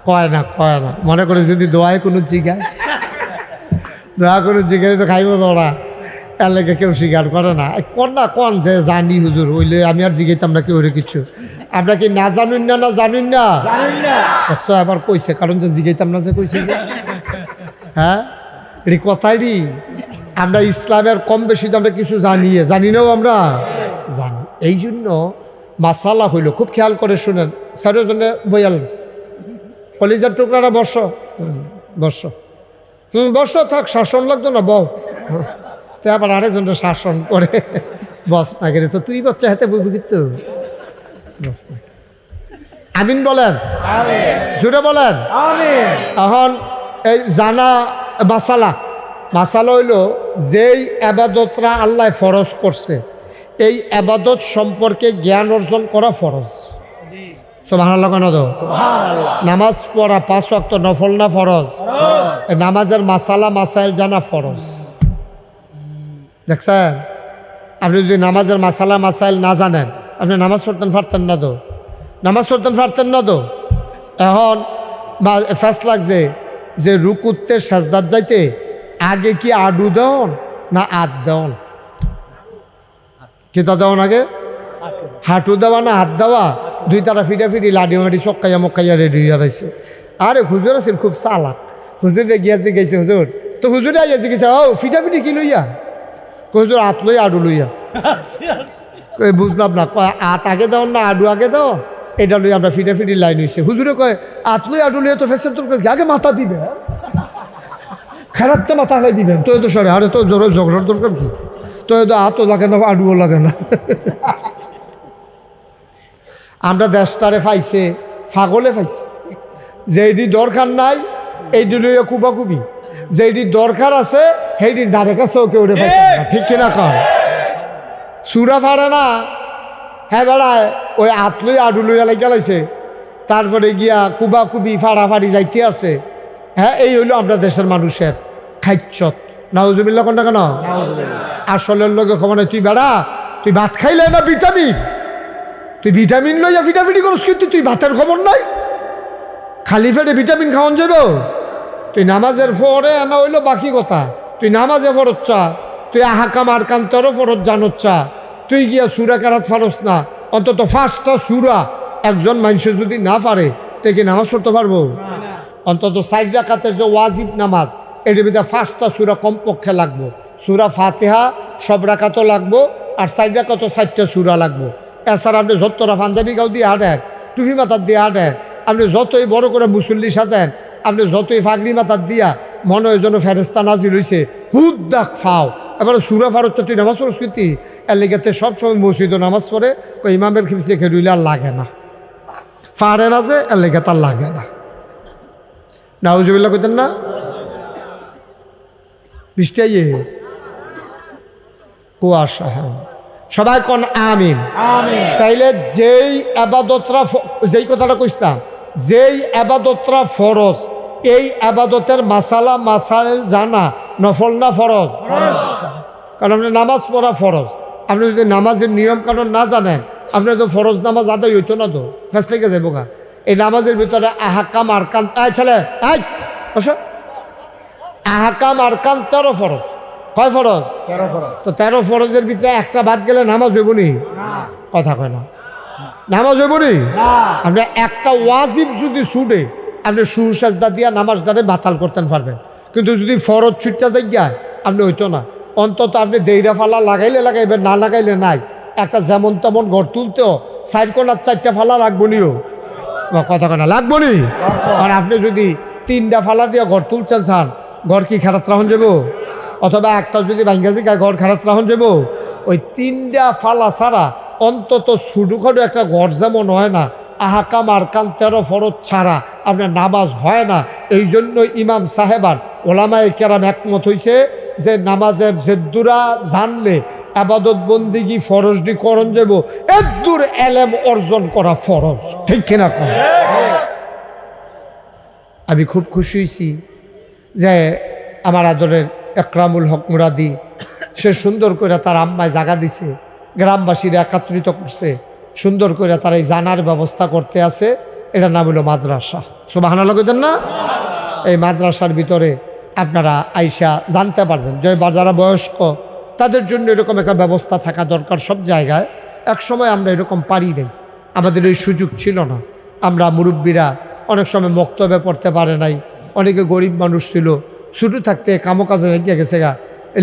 কয় না, কয় না। মনে করে যদি দোয়ায় কোনো জিগায়, দোয়া কোনো জিগায় তো খাইব ওরা, এর লেগে কেউ স্বীকার করে না। কর না কন যে জানি হুজুর, হইলে আমি আর জিগাইতাম না কেউ কিছু। আমরা কি না জানুন না, না জানুন না? একশো আবার কইছে, কারণ যে জিগাইতাম না যে কইছে যে, হ্যাঁ এটি কথাই রি। আমরা ইসলামের কম বেশি তো আমরা কিছু জানি নাও, আমরা জানি। এই জন্য মাসালা হইল, খুব খেয়াল করে শুনেন, চারজনে বয়াল কলিজার টুকরাটা বসো, বসো, বসো, থাক, শাসন লাগতো না, বউ। তো আবার আরেকজনটা শাসন করে, বস না গেলে তো তুই বাচ্চা হাতে বলবি, কিন্তু বস না। আমিন বলেন, জুড়ে বলেন। এখন এই জানা মাসালা হইল যেই আবাদতরা আল্লাহ ফরজ করছে এই আবাদত সম্পর্কে জ্ঞান অর্জন করা ফরজ। সুবহানাল্লাহ কেন তো? নামাজ পড়া 5 ওয়াক্ত নফল না ফরজ? নামাজের মাসাইল জানা ফরজ। দেখছেন, আপনি যদি নামাজের মাসাইল না জানেন আপনি নামাজ পড়তেন পারতেন না তো? নামাজ পড়তেন পারতেন না তো? এখন ফ্যাস লাগছে যে রুকুতে সাজদাত যাইতে আগে কি আডু দেওন না আত দেওন? কি তা দেওয়ান আগে? হাঁটু দেওয়া না হাত দেওয়া? দুই তারা ফিটাফিটি লাডি মাটি চক্কাইয়া মক্কাইয়া রেডি হইয়া রয়েছে। আরে হুজুর আছেন খুব চালাক, হুজুরে গিয়াছে গেছে হুজুর, তো হুজুরে আইয়াছে গেছে, ও ফিটাফিটি কি লইয়া? হুজুর আত লই আডু লইয়া। বুঝলাম না, কয় আত আগে দেওয়ান না আডু আগে দেও? এটা লই আমরা ফিটাফিটি লাইন হয়েছে। হুজুরে কয় আত লই আডু লইয়া তো ফেসের দরকার কি, আগে মাথা দিবে, খেলাতে মাথা হারাই দিবেন তো? তো সরে, আরে তো জোরে ঝগড়ার দরকার কি? তো আতও লাগে না আডুও লাগে না। আমরা দেশটারে পাইছে ফাগলে পাইছে, যেইটি দরকার নাই এইটি লইয়া কুবাকুবি, যেইটি দরকার আছে সেইটির ধারে কাছেও কেউ রে পাইছে না। ঠিক কিনা কর? সুরা ফাড়ে না, হ্যাঁ বেড়ায় ওই আত লই আডু লইয়া লাগিয়া লাইছে, তারপরে গিয়া কুবাকুবি ফাড়াফাড়ি যাইতে আছে। হ্যাঁ, এই হইল আমরা দেশের মানুষের খাইচ্ছত। নাউজুবিল্লাহ কোনটা কেন? আসলের লোকে খবর তুই বেড়া, তুই ভাত খাইলে না ভিটামিন, তুই ভিটামিন লইয়া ফিটাফিটি করস, কিন্তু তুই ভাতের খবর নাই। খালি পেটে ভিটামিন খাওয়ান যাব? তুই নামাজের ফরে না হইলো বাকি কথা, তুই নামাজে ফরজ চা, তুই আহাকাম আর কান্তরও ফরজ জানোচ্ছা, তুই গিয়া সুরা কারাত ফারস না। অন্তত 5টা সুরা একজন মানুষ যদি না পারে তে কি নামাজ পড়তে পারবো? অন্তত 4 রাকাতের যে ওয়াজিব নামাজ এটির ভিতরে 5টা সুরা কমপক্ষে লাগবো। সুরা ফাতিহা সব রাকাতও লাগবো, আর 4 রাকাতও 4টা সুরা লাগবো। এছাড়া আপনি যতটা পাঞ্জাবি গাও দিয়ে হাঁটেন, টুপি মাথার দিয়ে হাঁটেন, আপনি যতই বড় করে মুসল্লি সাজেন, আপনি যতই ফাগড়ি মাথার দিয়া মনে হয় যেন ফেরেস্তা নাজিল হইছে, হুদ দাক ফাও। এবারে সুরা ফারুচ্ছা তুই নামাজ পড়স কিন্তু এর লেগেতে সবসময় মসজিদও নামাজ পড়ে, ওই ইমামের খিলসে খেরুইলে আর লাগে না, ফাড়ের আছে এর লেগে তার লাগে না। নাউজুবিল্লাহ কইতেন না? বৃষ্টি আইয়ে কুয়াশা। হ্যাঁ, সবাই কোন আমিন। তাইলে যেই আবাদতরা, যেই কথাটা কইতাম, যেই আবাদতরা ফরজ এই আবাদতের মাসাইল জানা নফল না ফরজ? কারণ আপনি নামাজ পড়া ফরজ, আপনি যদি নামাজের নিয়ম কানুন না জানেন আপনি তো ফরজ নামাজ আদায় হইতো না, তো ফেস লেগে যাবো গা। এই নামাজের ভিতরে আহাকাম আরকান, ছেলে আহাকাম আরকান 13 ফরজ। কয় ফরজ? 13 ফরজ। তো 13 ফরজের ভিতরে একটা বাদ গেলে নামাজ হইব নি? কথা কয় না, নামাজ হইব নি? আপনি একটা ওয়াজিব যদি ছুটে আপনি সুরসাজদা দিয়া নামাজটারে বাতাল করতেন পারবেন, কিন্তু যদি ফরজ ছুটটা যাই আপনি হইতো না। অন্তত আপনি দেইরা ফালা লাগাইলে লাগাইবেন, না লাগাইলে নাই। একটা যেমন তেমন ঘর তুলতেও 4 কোণার 4টা ফালা লাগবো নিও, কথা কয় না, লাগবো নি? আর আপনি যদি 3টা ফালা দিয়ে ঘর তুলছেন চান, ঘর কি খারাপ রাহন যাব? অথবা একটা যদি ভাঙ্গাজি গায়ে ঘর খারাপ রাহন যাব? ওই 3টা ফালা ছাড়া অন্তত ছোটোখাটো একটা ঘর যেমন হয় না, আহাকাম আরকান 13 ফরজ ছাড়া আপনার নামাজ হয় না। এই জন্য ইমাম সাহেবান ওলামায়ে কেরাম একমত হয়েছে যে নামাজের জেদ্দুরা জানলে আবাদত বন্দিগি ফরজডি করণ যাব, এদ্দুর এলেম অর্জন করা ফরজ। ঠিক কিনা কর? আমি খুব খুশি হয়েছি যে আমার আদরের একরামুল হক মুরাদি সে সুন্দর করে তার আম্মায় জায়গা দিছে, গ্রামবাসীরা একত্রিত করছে, সুন্দর করে তারা এই জানার ব্যবস্থা করতে আছে। এটার নাম হলো মাদ্রাসা। সুবহানাল্লাহ কইতেন না? এই মাদ্রাসার ভিতরে আপনারা আইসা জানতে পারবেন যে যারা বয়স্ক তাদের জন্য এরকম একটা ব্যবস্থা থাকা দরকার সব জায়গায়। একসময় আমরা এরকম পারি নাই, আমাদের এই সুযোগ ছিল না। আমরা মুরব্বীরা অনেক সময় মক্তবে পড়তে পারে নাই, অনেকে গরিব মানুষ ছিল, শুরু থাকতে কামকাজে লেগে গেছে গা,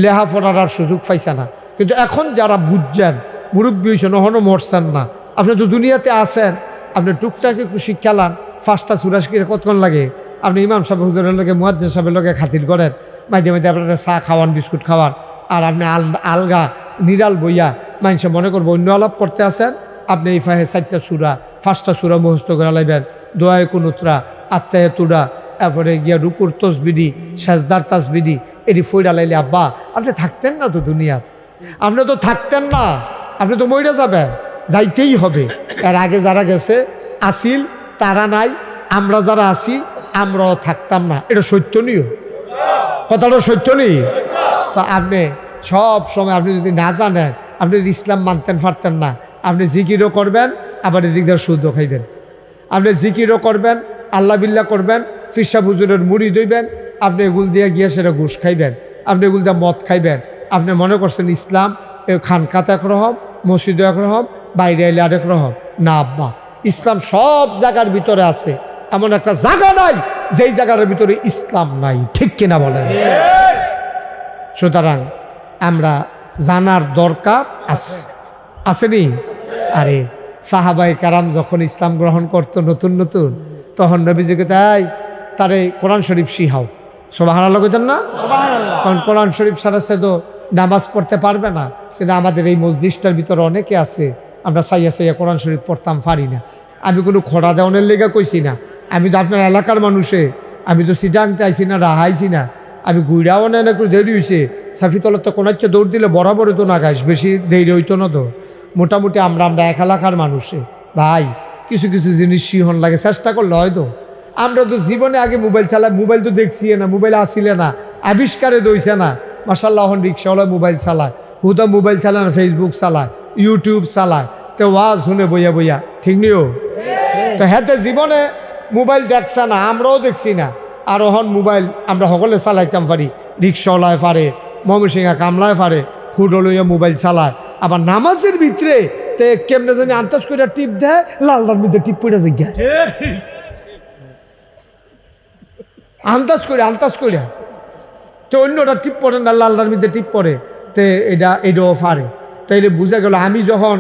লেহাপড়ার আর সুযোগ পাইছে না। কিন্তু এখন যারা বুঝছেন, মুরব্বী হয়েছেন, ওখানে মরছেন না, আপনি তো দুনিয়াতে আসেন, আপনি টুকটাক একটু শিক্ষালান, 5টা সূরা শিখতে কতক্ষণ লাগে? আপনি ইমাম সাহেব হুজুরের লোকে মুয়াজ্জিন সাহেবের লোকে খাতির করেন, মাঝে মাঝে আপনারা চা খাওয়ান, বিস্কুট খাওয়ান, আর আপনি আলগা নিরাল বইয়া মানুষে মনে করবো অন্য আলাপ করতে আসেন। আপনি এই ফাহে 4টা সূরা 5টা সূরা মুখস্থ করে লাইবেন, দোয়ায়ে কুনুতরা, আত্তাহিয়াতুরা, এরপরে গিয়া রুকুর তসবিদি, সাজদার তাসবিদি, এটি ফইরা লাইলে আব্বা আপনি থাকতেন না তো দুনিয়ার, আপনি তো থাকতেন না, আপনি তো মইরা যাবেন, যাইতেই হবে। এর আগে যারা গেছে আসিল তারা নাই, আমরা যারা আছি আমরাও থাকতাম না, এটা সত্য নিও, কথাটা সত্য নেই। তো আপনি সব সময় আপনি যদি না জানেন, আপনি যদি ইসলাম মানতেন পারতেন না, আপনি জিকিরও করবেন আবার এদিক দিয়ে সুদও খাইবেন, আপনি জিকিরও করবেন, আল্লাহ বিল্লাহ করবেন, ফিরসা হুজুরের মুড়ি দইবেন, আপনি এগুল দিয়ে গিয়ে সেটা ঘুষ খাইবেন, আপনি এগুল দিয়ে মদ খাইবেন। আপনি মনে করছেন ইসলাম খানকাত একরকম, মসজিদ একরকম, বাইরে এলে আরেক রকম না আব্বা। ইসলাম সব জায়গার ভিতরে আছে, এমন একটা জায়গা নাই যেই জায়গার ভিতরে ইসলাম নাই, ঠিক কিনা বলেন? সুতরাং আমরা জানার দরকার আছে, আসেনি? আরে সাহাবায়ে কেরাম যখন ইসলাম গ্রহণ করতো নতুন নতুন, তখন নবীজিকে তাই তারে কোরআন শরীফ শিখাও, সুবহানাল্লাহ কইতেন না? কারণ কোরআন শরীফ সারা সে তো নামাজ পড়তে পারবে না। কিন্তু আমাদের এই মসজিদটার ভিতরে অনেকে আছে, আমরা সাইয়া সাইয়া কোরআন শরীফ পড়তাম পারি না। আমি কোনো খোড়া দেওয়ানের লেগে কইছি না, আমি তো আপনার এলাকার মানুষে, আমি তো সিটাংতে আইছি না, রাহাইছি না, আমি গুইরাও না, একটু দেরি হয়েছে। সাফিতলার তো কোনো হচ্ছে দৌড় দিলে বরাবরই তো না গাইস, বেশি দেরি হইতো না তো। মোটামুটি আমরা এক এলাকার মানুষে ভাই কিছু কিছু জিনিস শিহন লাগে, চেষ্টা করলে হয়তো। আমরা তো জীবনে আগে মোবাইল চালাই, মোবাইল তো দেখছি না, মোবাইল আসিলে না, আবিষ্কারে দইছে না। মাশাআল্লাহ এখন রিক্সাওয়ালা মোবাইল চালায়, হুদা মোবাইল চালায় না, ফেসবুক চালায়, ইউটিউব চালায়, তো ওয়াজ শুনে বইয়া বইয়া, ঠিক নিও? তো হেতে জীবনে মোবাইল দেখছে না, আমরাও দেখছি না। আর এখন মোবাইল আমরা সকলে চালাইতাম পারি, রিক্সাওয়ালায় পারে, ময়মনসিংহা কামলায় পারে, খুঁড়ো লইয়া মোবাইল চালায়। আবার নামাজের ভিতরে তে কেমনে জানি আন্দাজ করে টিপ দেয়, লালটার মধ্যে টিপ পড়ে যায়, আন্দাজ করে তো অন্যটা টিপ পড়ে না, লালটার মধ্যে টিপ পড়ে, তে এটাও পারে। তাইলে বুঝা গেল আমি যখন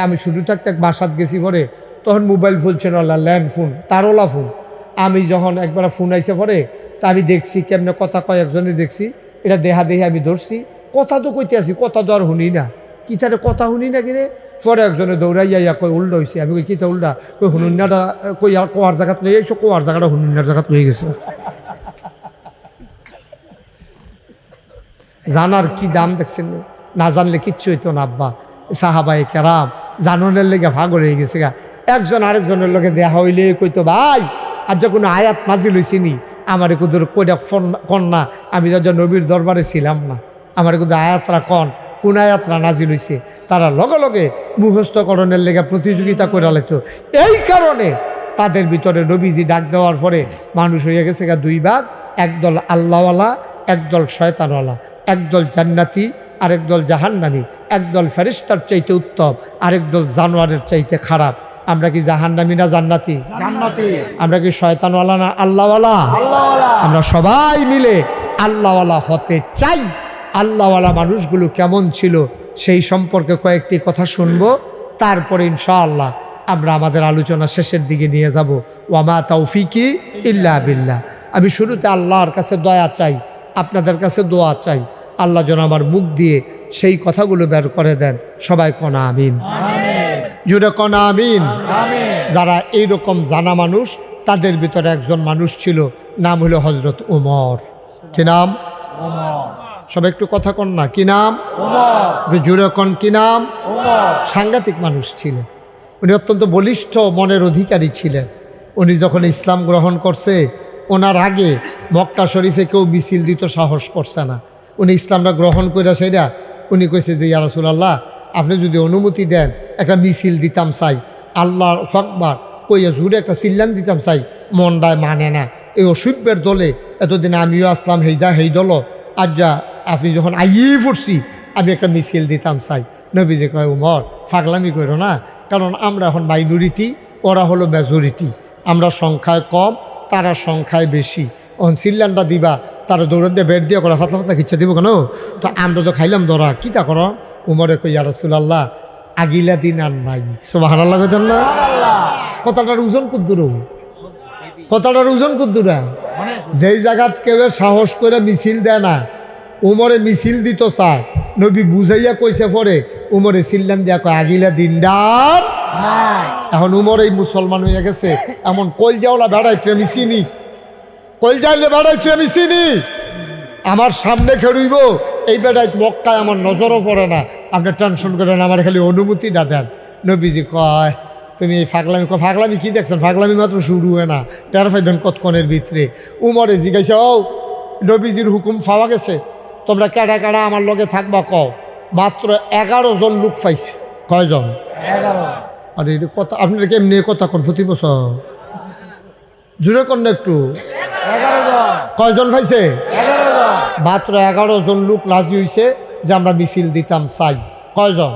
আমি শুরু থাকতে এক বাসাত গেছি পরে, তখন মোবাইল ফোন ছিল না, ল্যান্ড ফোন, তারওয়ালা ফোন। আমি যখন একবার ফোন আইসে পরে, তা আমি দেখছি কেমনে কথা কয়, একজনে দেখছি, এটা দেহা দেহে আমি ধরছি, কথা তো কইতে আছি, কথা তো আর শুনি না, কি তারে কথা শুনি না কিনে। পরে একজনে দৌড়াইয়া কই উল্টা হয়েছে, আমি কই কিতা উল্টা, কই হুনুন্যাটা কই আর কোয়ার জায়গাত লই আইসো, কোয়ার জায়গাটা হুনুন্যার জায়গাত লয়ে গেছে। জানার কি দাম দেখছেন, না জানলে কিচ্ছু হইতো না আব্বা। সাহাবায়ে কেরাম জাননের লেগে ভাগর হয়ে গেছে গা। একজন আরেকজনের লোকে দেখা হইলে কইতো ভাই আর যে কোনো আয়াত নাজিল হয়েছি নি, আমার কুদুর কইটা কন্যা, আমি যা নবীর দরবারে ছিলাম না, আমার কুদুর আয়াতরা কোন আয়াতরা নাজিল হয়েছে। তারা লগে লগে মুখস্থকরণের লেগে প্রতিযোগিতা করে লাগতো। এই কারণে তাদের ভিতরে নবীজি ডাক দেওয়ার পরে মানুষ হয়ে গেছে গা দুই ভাগ, একদল আল্লাহওয়ালা, একদল শয়তানওয়ালা, একদল জান্নাতি আরেক দল জাহান্নামী, একদল ফেরেশতার চাইতে উত্তম, আরেক দল জানোয়ারের চাইতে খারাপ। আমরা কি জাহান্নামী না জান্নাতি? আমরা কি শয়তানওয়ালা না আল্লাহওয়ালা? আমরা সবাই মিলে আল্লাহওয়ালা হতে চাই। আল্লাহওয়ালা মানুষগুলো কেমন ছিল সেই সম্পর্কে কয়েকটি কথা শুনবো, তারপরে ইনশাআল্লাহ আমরা আমাদের আলোচনা শেষের দিকে নিয়ে যাব। ওয়ামা তাওফিকি ইল্লা বিল্লাহ। আমি শুরুতে আল্লাহর কাছে দয়া চাই, আপনাদের কাছে দোয়া চাই, আল্লাহ যেন আমার মুখ দিয়ে সেই কথাগুলো বের করে দেন। সবাই কনা আমিন, জুড়ে কনা আমিন। যারা এইরকম জানা মানুষ, তাদের ভিতরে একজন মানুষ ছিল, নাম হলো হজরত ওমর। কি নাম? সবাই একটু কথা কন না, কি নাম? জুড়ে কন, কি নাম? সাংঘাতিক মানুষ ছিলেন উনি, অত্যন্ত বলিষ্ঠ মনের অধিকারী ছিলেন। উনি যখন ইসলাম গ্রহণ করছে, ওনার আগে মক্কা শরীফে কেউ মিছিল দিত সাহস করছে না। উনি ইসলামটা গ্রহণ করে সেটা উনি কইছে যে ইয়া রাসূলুল্লাহ, আপনি যদি অনুমতি দেন একটা মিছিল দিতাম চাই, আল্লাহর আকবার কইয়া জুড়ে একটা চিল্লান দিতাম চাই। মনটায় মানে না, এই অসভ্যের দলে এতদিন আমিও আসলাম, হেই দল, আজ যা আপনি যখন আইয়েই পড়ছি, আমি একটা মিছিল দিতাম চাই। নবীজি কয় ওমর পাগলামি করো না, কারণ আমরা এখন মাইনরিটি, ওরা হলো মেজরিটি, আমরা সংখ্যায় কম, তারা সংখ্যায় বেশি। অন চিল্লানটা দিবা, তারা দৌড়ান দিয়ে বেড দিয়ে করা ফাতলা ফাতলা খিচ্ছা দিব কেন? তো আমরা তো খাইলাম ধরা, কিতা করো? উমরে কই ইয়া রাসূলুল্লাহ, আগিলা দিন আর নাই। সুবহানাল্লাহ কইতেন না? কথাটার ওজন কুদ্দুর, কথাটার ওজন কুদ্দুরা। যেই জায়গাত কেউ সাহস করে মিছিল দেয় না, উমরে মিছিল দিত চায়, নবী বুঝাইয়া কইছে পরে উমরে চিল্লান দিয়া কয় আগিলা দিনদার। এখন উমর এই মুসলমান হইয়া গেছে, এমন কলজাওলা বেড়াইছে আমি চিনি, কলজাইলে বেড়াইছে আমি চিনি, আমার সামনে খেড়ুইব এই বেড়াই মক্কায় আমার নজরও পড়ে না, আপনি টেনশন করেন, আমার খালি অনুমতিটা দেন। নবীজি কয় তুমি এই ফাগলামি, ফাগলামি কি দেখছেন, ফাগলামি মাত্র শুরু হয় না, টের পাইবেন কতক্ষণের ভিতরে। উমরে জিজ্ঞাসা, ও নবীজির হুকুম পাওয়া গেছে, তোমরা কেডা কেডা আমার লগে থাকবা কও। মাত্র 11 জন লোক পাইছে। কয়জন? 11। আরে কথা আপনারা কেমনি কথা কোন প্রতি বছর জুড়ে কোন না একটু। 11 জন। কয়জন পাইছে? 11 জন। মাত্র 11 জন লোক রাজি হইছে যে আমরা মিছিল দিতাম চাই। কয়জন?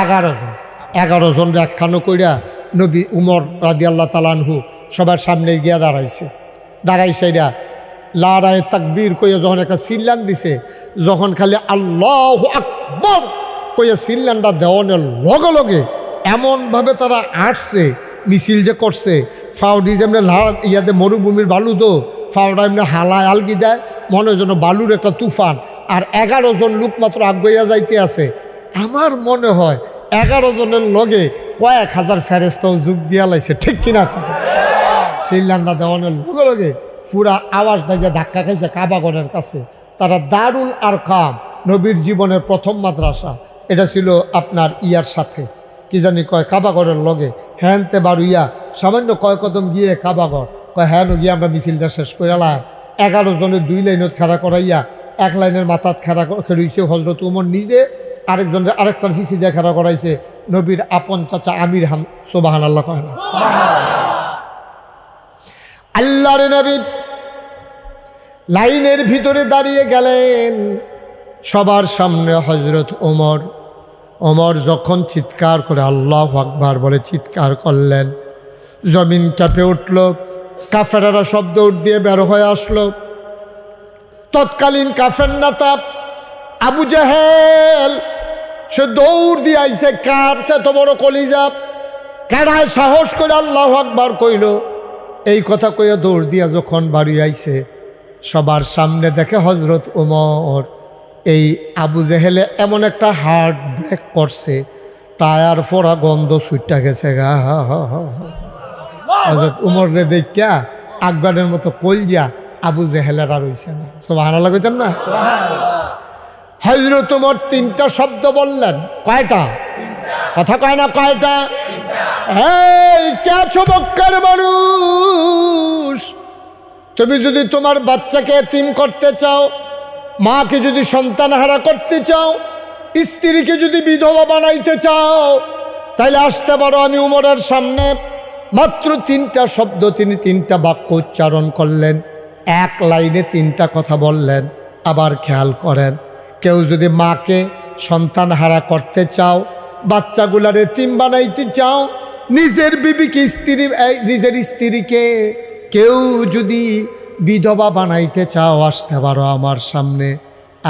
11 জন। 11 জন একখানো কইরা নবী উমর রাদিয়াল্লাহু তাআলা আনহু সবার সামনে গিয়া দাঁড়াইছে। দাঁড়াইছে এরা লারায়ে তাকবীর কইয়া যখন একটা চিল্লান দিছে, যখন খালি আল্লাহু আকবার কইয়া চিল্লানটা দেওয়ানের লগে লগে এমনভাবে তারা আটছে, মিছিল যে করছে, ফাউডি যেমনি ইয়াতে মরুভূমির বালু তো ফাউডা এমনি হালায় আলগি দেয়, মনে হয় যেন বালুর একটা তুফান, আর 11 জন লোক মাত্র আগুইয়া যাইতে আছে। আমার মনে হয় 11 জনের লগে কয়েক হাজার ফেরেস্তাও যুগ দিয়া লাইছে, ঠিক কিনা? চিল্লানটা দেওয়ানের লগে লগে পুরা আওয়াজ দাগিয়ে ধাক্কা খাইছে কাবাগরের কাছে। তারা দারুল আরকাম, নবীর জীবনের প্রথম মাদ্রাসা, এটা ছিল আপনার ইয়ার সাথে কি জানি কয় কাবাগরের লগে, হ্যানতে বারুইয়া সামান্য কয় কদম গিয়ে কাবাগর কয় হ্যাঁ গিয়ে আমরা মিছিলটা শেষ করে এলাম। 11 জনের 2 লাইনত খেলা করাইয়া 1 লাইনের মাথাত খেলুইছে হজরত উমর নিজে, আরেকজনের আরেকটার ফিসি দিয়ে খেলা করাইছে নবীর আপন চাচা আমির হাম। সুবহানাল্লাহ কয় না? আল্লাহর নবী লাইনের ভিতরে দাঁড়িয়ে গেলেন, সবার সামনে হজরত ওমর। ওমর যখন চিৎকার করে আল্লাহু আকবার বলে চিৎকার করলেন, জমিন কেঁপে উঠল, কাফেরেরা শব্দ উঠ দিয়ে বের হয়ে আসলো। তৎকালীন কাফের নেতা আবু জাহেল সে দৌড় দিয়ে আইছে, কার এত বড় কলিজা, কারায় সাহস করে আল্লাহু আকবার কইল। এই কথা কইয়া দৌড় দিয়া যখন বাড়ি আইছে, সবার সামনে দেখে হজরত ওমর। এই আবু জেহেলে এমন একটা হার্ট ব্রেক করছে, টায়ার ফোড়া গন্ধ ছুটটা গেছে গা। হজরত উমর রে দেখা আকবরের মতো কলজা আবু জেহেলের আর হইছে না। সুবহানাল্লাহ কইতেন না? হজরত উমর 3টা শব্দ বললেন। কয়টা? কথা কয় না কয়টা? এই কেছো মক্কার মানুষ, তুমি যদি তোমার বাচ্চাকে এতিম করতে চাও, মাকে যদি সন্তান হারা করতে চাও, স্ত্রীকে যদি বিধবা বানাইতে চাও, তাইলে আসতে পারো আমি উমরের সামনে। মাত্র 3টা শব্দ, তিনি 3টা বাক্য উচ্চারণ করলেন, 1 লাইনে 3টা কথা বললেন। আবার খেয়াল করেন, কেউ যদি মাকে সন্তান হারা করতে চাও, বাচ্চাগুলার এতিম বানাইতে চাও, নিজের বিবিকে নিজের স্ত্রীকে কেউ যদি বিধবা বানাইতে চাও, আসতে পারো আমার সামনে।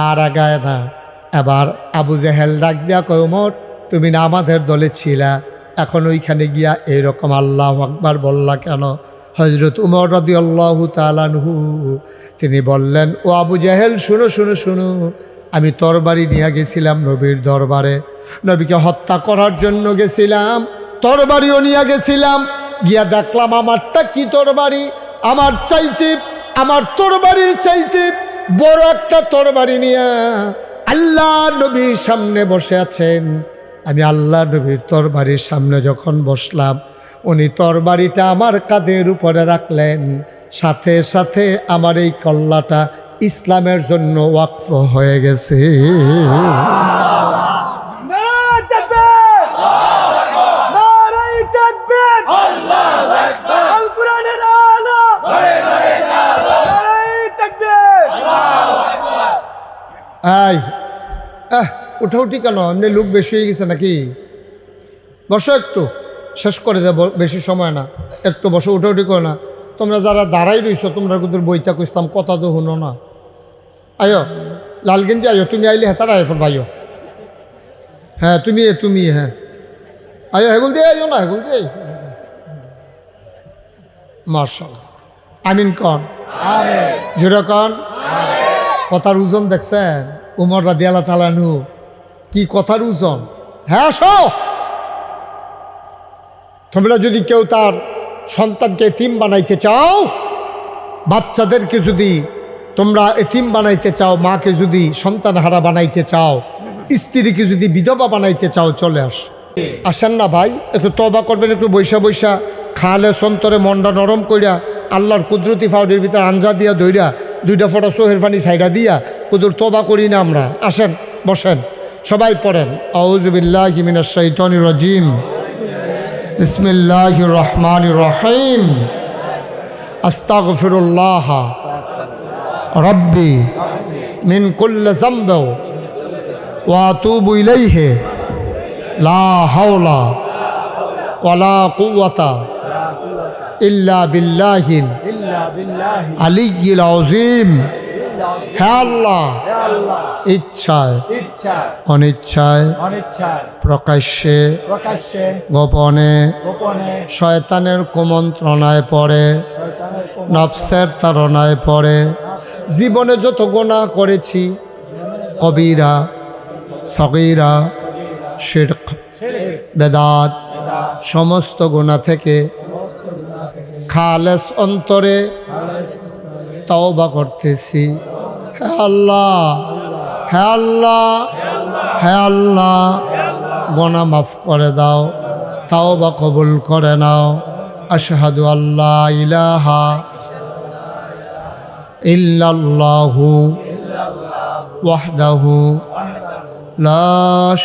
আর আগায় না। এবার আবু জেহেল ডাক দিয়া কয়, ওমর তুমি না আমাদের দলে ছিলা, এখন ওইখানে গিয়া এইরকম আল্লাহু আকবার বললা কেন? হজরত উমর রাদিয়াল্লাহু তাআলা আনহু তিনি বললেন, ও আবু জেহেল শুনো শুনো শুনো, আমি তরবারি নিয়ে গেছিলাম নবীর দরবারে, নবীকে হত্যা করার জন্য গেছিলাম, তরবারিও নিয়ে গেছিলাম, গিয়া দেখলাম আমারটা কি তরবারি, আমার তরবারির চাইতে বড় একটা তরবারি নিয়ে আল্লাহ নবীর সামনে বসে আছেন। আমি আল্লাহ নবীর তরবারির সামনে যখন বসলাম, উনি তরবারিটা আমার কাঁধের উপরে রাখলেন, সাথে সাথে আমার এই কল্লাটা ইসলামের জন্য ওয়াকফ হয়ে গেছে। উঠাউঠি কেন? এমনি লোক বেশি হয়ে গেছে নাকি? বসো, একটু শেষ করে যাব, বেশি সময় না, একটু বসো, উঠাউঠি করো না। তোমরা যারা দাঁড়াই রইছো, তোমরা কিন্তু বইটা কইতাম কথা তো শুনো না। আয়ো লালগেঞ্জি, আয়ো তুমি, আইলে হেতারা এখন ভাইও। হ্যাঁ তুমি হ্যাঁ আয়ো, হেগুল দিয়ে আইও না, হেগুল দিয়ে মাশাআল্লাহ আমিন কন জোরে কন কথার ওজন দেখছেন উমর রাদিয়াল্লাহু তাআলা আনহু কি কথার ওজন হ্যাঁ আসো তোমরা যদি কেউ তার সন্তানকে এতিম বানাইতে চাও বাচ্চাদেরকে যদি তোমরা এতিম বানাইতে চাও মাকে যদি সন্তানহারা বানাইতে চাও স্ত্রীকে যদি বিধবা বানাইতে চাও চলে আসেন না ভাই একটু তওবা করবেন একটু বৈশা বৈশা খালে সন্তরে মনটা নরম কইরা আল্লাহর কুদরতি ফাউডের ভিতরে আঞ্জা দিয়া দইরা দুইটা ফোঁটা চোহের পানি সাইডা দিয়া কুদুর তওবা করি না আমরা আসেন বসেন সবাই পড়েন আউযু বিল্লাহি মিনাশ শাইতানির রাজিম বিসমিল্লাহির রহমানির রহিম আস্তাগফিরুল্লাহ রব্বি মিন কুল্লি যামবি ওয়া আতুবু ইলাইহি লা হাওলা ওয়ালা কুওয়াতা ইল্লা বিল্লাহিল আলিয়্যিল আযীম হে আল্লাহ ইচ্ছায় অনিচ্ছায় প্রকাশ্যে গোপনে শয়তানের কুমন্ত্রণায় পড়ে নফসের তাড়নায় পড়ে জীবনে যত গুনাহ করেছি কবিরা সগীরা শিরক বেদাত সমস্ত গুনাহ থেকে খালেস অন্তরে তওবা করতেছি হে আল্লাহ হে আল্লাহ হে আল্লাহ গুনাহ মাফ করে দাও তওবা কবুল করে নাও আশহাদু আল্লা ইলাহা ইল্লাল্লাহু ওয়াহদাহু লা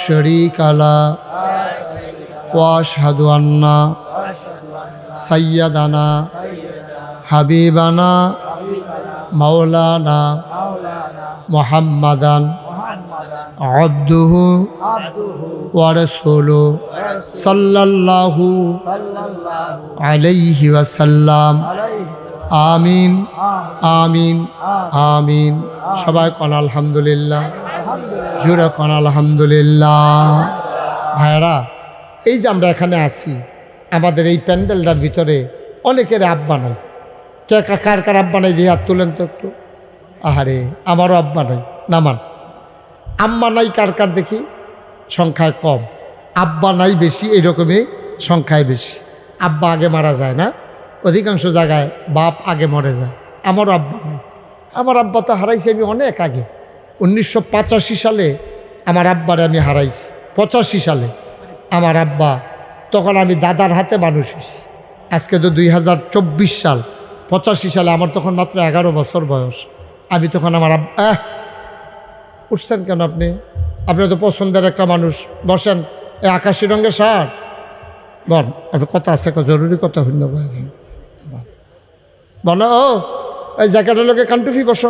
শারীকা লা ওয়া আশহাদু আন্না সাইয়্যিদানা হাবিবানা মাওলানা মুহাম্মাদান আবদুহু ওয়া রাসূলুহু সাল্লাল্লাহু আলাইহি ওয়াসাল্লাম আমিন আমিন আমিন সবাই কোন আলহামদুলিল্লাহ জোরে কোন আলহামদুলিল্লাহ ভাইরা এই যে আমরা এখানে আছি আমাদের এই প্যান্ডেলটার ভিতরে অনেকের আব্বা নাই কে কার কার আব্বা নাই দিয়ে হাত তুলেন তো একটু আহারে আমারও আব্বা নাই নামান আম্মা নাই কার কার দেখি সংখ্যায় কম আব্বা নাই বেশি এইরকমই সংখ্যায় বেশি আব্বা আগে মারা যায় না অধিকাংশ জায়গায় বাপ আগে মরে যায় আমারও আব্বা নাই আমার আব্বা তো হারাইছি আমি অনেক আগে 1985 সালে আমার আব্বারে আমি হারাইছি 85 সালে আমার আব্বা তখন আমি দাদার হাতে মানুষ হয়েছি আজকে তো 2024 সাল 85 সালে আমার তখন মাত্র 11 বছর বয়স আমি তখন আমার আব্বা উঠছেন কেন আপনি তো পছন্দের একটা মানুষ বসেন এই আকাশি রঙের শার্ট বল একটা কথা আছে জরুরি কথা হইল না যায় বলো ও এই জ্যাকেটের লোকে কান্টুফি বসো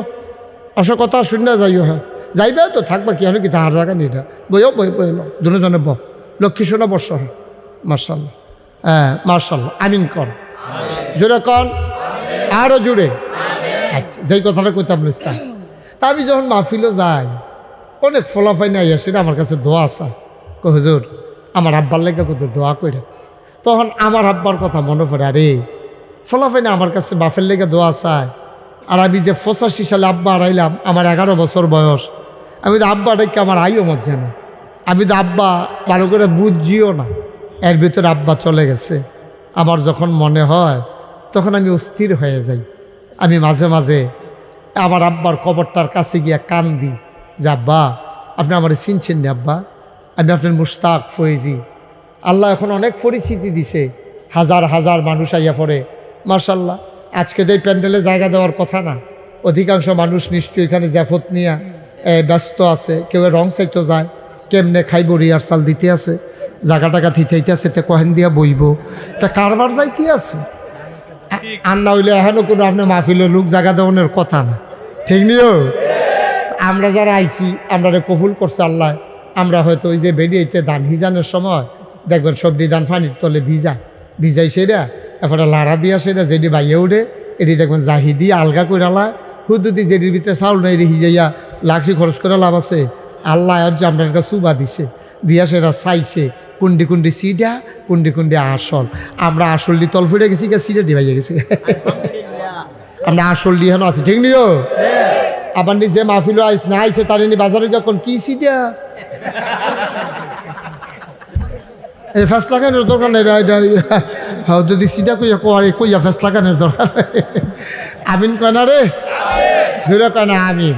আসো কথা শূন্য যাইও হ্যাঁ যাইবে তো থাকবা কি হলো কি তাহার জায়গা নিয়ে বইও বই বইল দুজনে লক্ষ্মী শোনা বসো হ্যাঁ মার্শাল্লাহ হ্যাঁ মার্শাল্লাহ আমিন কন জোরে কন আরও জুড়ে আচ্ছা যেই কথাটা কইতাম নিস্তাম তা আমি যখন মাহফিলও যাই অনেক ফলাফাই নাই আসে আমার কাছে দোয়া আসা হুজুর আমার আব্বার লেগে কত দোয়া করে তখন আমার আব্বার কথা মনে পড়ে আরে ফলাফাই না আমার কাছে বাপের লেগে দোয়া চায় আর আমি যে 85 সালে আব্বা হারাইলাম আমার 11 বছর বয়স আমি তো আব্বা ডেকে আমার আইও মজ্জা না আমি তো আব্বা ভালো করে বুঝিও না এর ভিতরে আব্বা চলে গেছে আমার যখন মনে হয় তখন আমি অস্থির হয়ে যাই আমি মাঝে মাঝে আমার আব্বার কবরটার কাছে গিয়ে কান দিই যে আব্বা আপনি আমার চিনছেন না আব্বা আমি আপনার মুশতাক ফয়েজি আল্লাহ এখন অনেক পরিচিতি দিছে হাজার হাজার মানুষ আইয়া পড়ে মার্শাল্লাহ আজকে তো এই প্যান্ডেলে জায়গা দেওয়ার কথা না অধিকাংশ মানুষ নিশ্চয়ই এখানে জ্যাফত নিয়ে ব্যস্ত আছে কেউ রং সাইডও যায় কেমনে খাইব রিহার্সাল দিতে আছে জায়গা টাকা থিতেইতে আছে তে কহেন দিয়া বইব এটা কারবার যাইতে আছে আর না হইলে এখনও কোনো আপনার মাহফিলের লোক জায়গা দেওয়ানোর কথা না ঠিক নিও আমরা যারা আইছি আমরা কবুল করছে আল্লাহ আমরা হয়তো ওই যে বেরিয়েতে ধান হিজানের সময় দেখবেন সবজি ধান পানির তলে ভিজাই সেটা এরপরে লাড়া দিয়া সেটা যেটি বাইয়ে উঠে এটি দেখবেন জাহি দিয়ে আলগা করে লায় হুদুদি যেটির ভিতরে চাউল না এটি হিজাইয়া লাখি খরচ করে লাভ আছে আল্লাহ যে আমরা একটা সুবা দিছে দিয়া সেটা চাইছে কুন্ডি কুন্ডি সিডা কুন্ডি কুন্ডি আসল। আমরা আসল দি তল ফুটে গেছি সিডা ডিভাইয়া গেছি। আমরা আসল দি হেন আছি, ঠিক নিও। আবার নিজে মাহফিল আইস না আইসে তার বাজারে যখন কি সিডা এই ফ্যাস লাগানোর দরকার নেই। যদি সিডা কইয়া কইয়া ফ্যাস লাগানোর দরকার। আমিন কয় না রে, জোরে কয় না আমিন।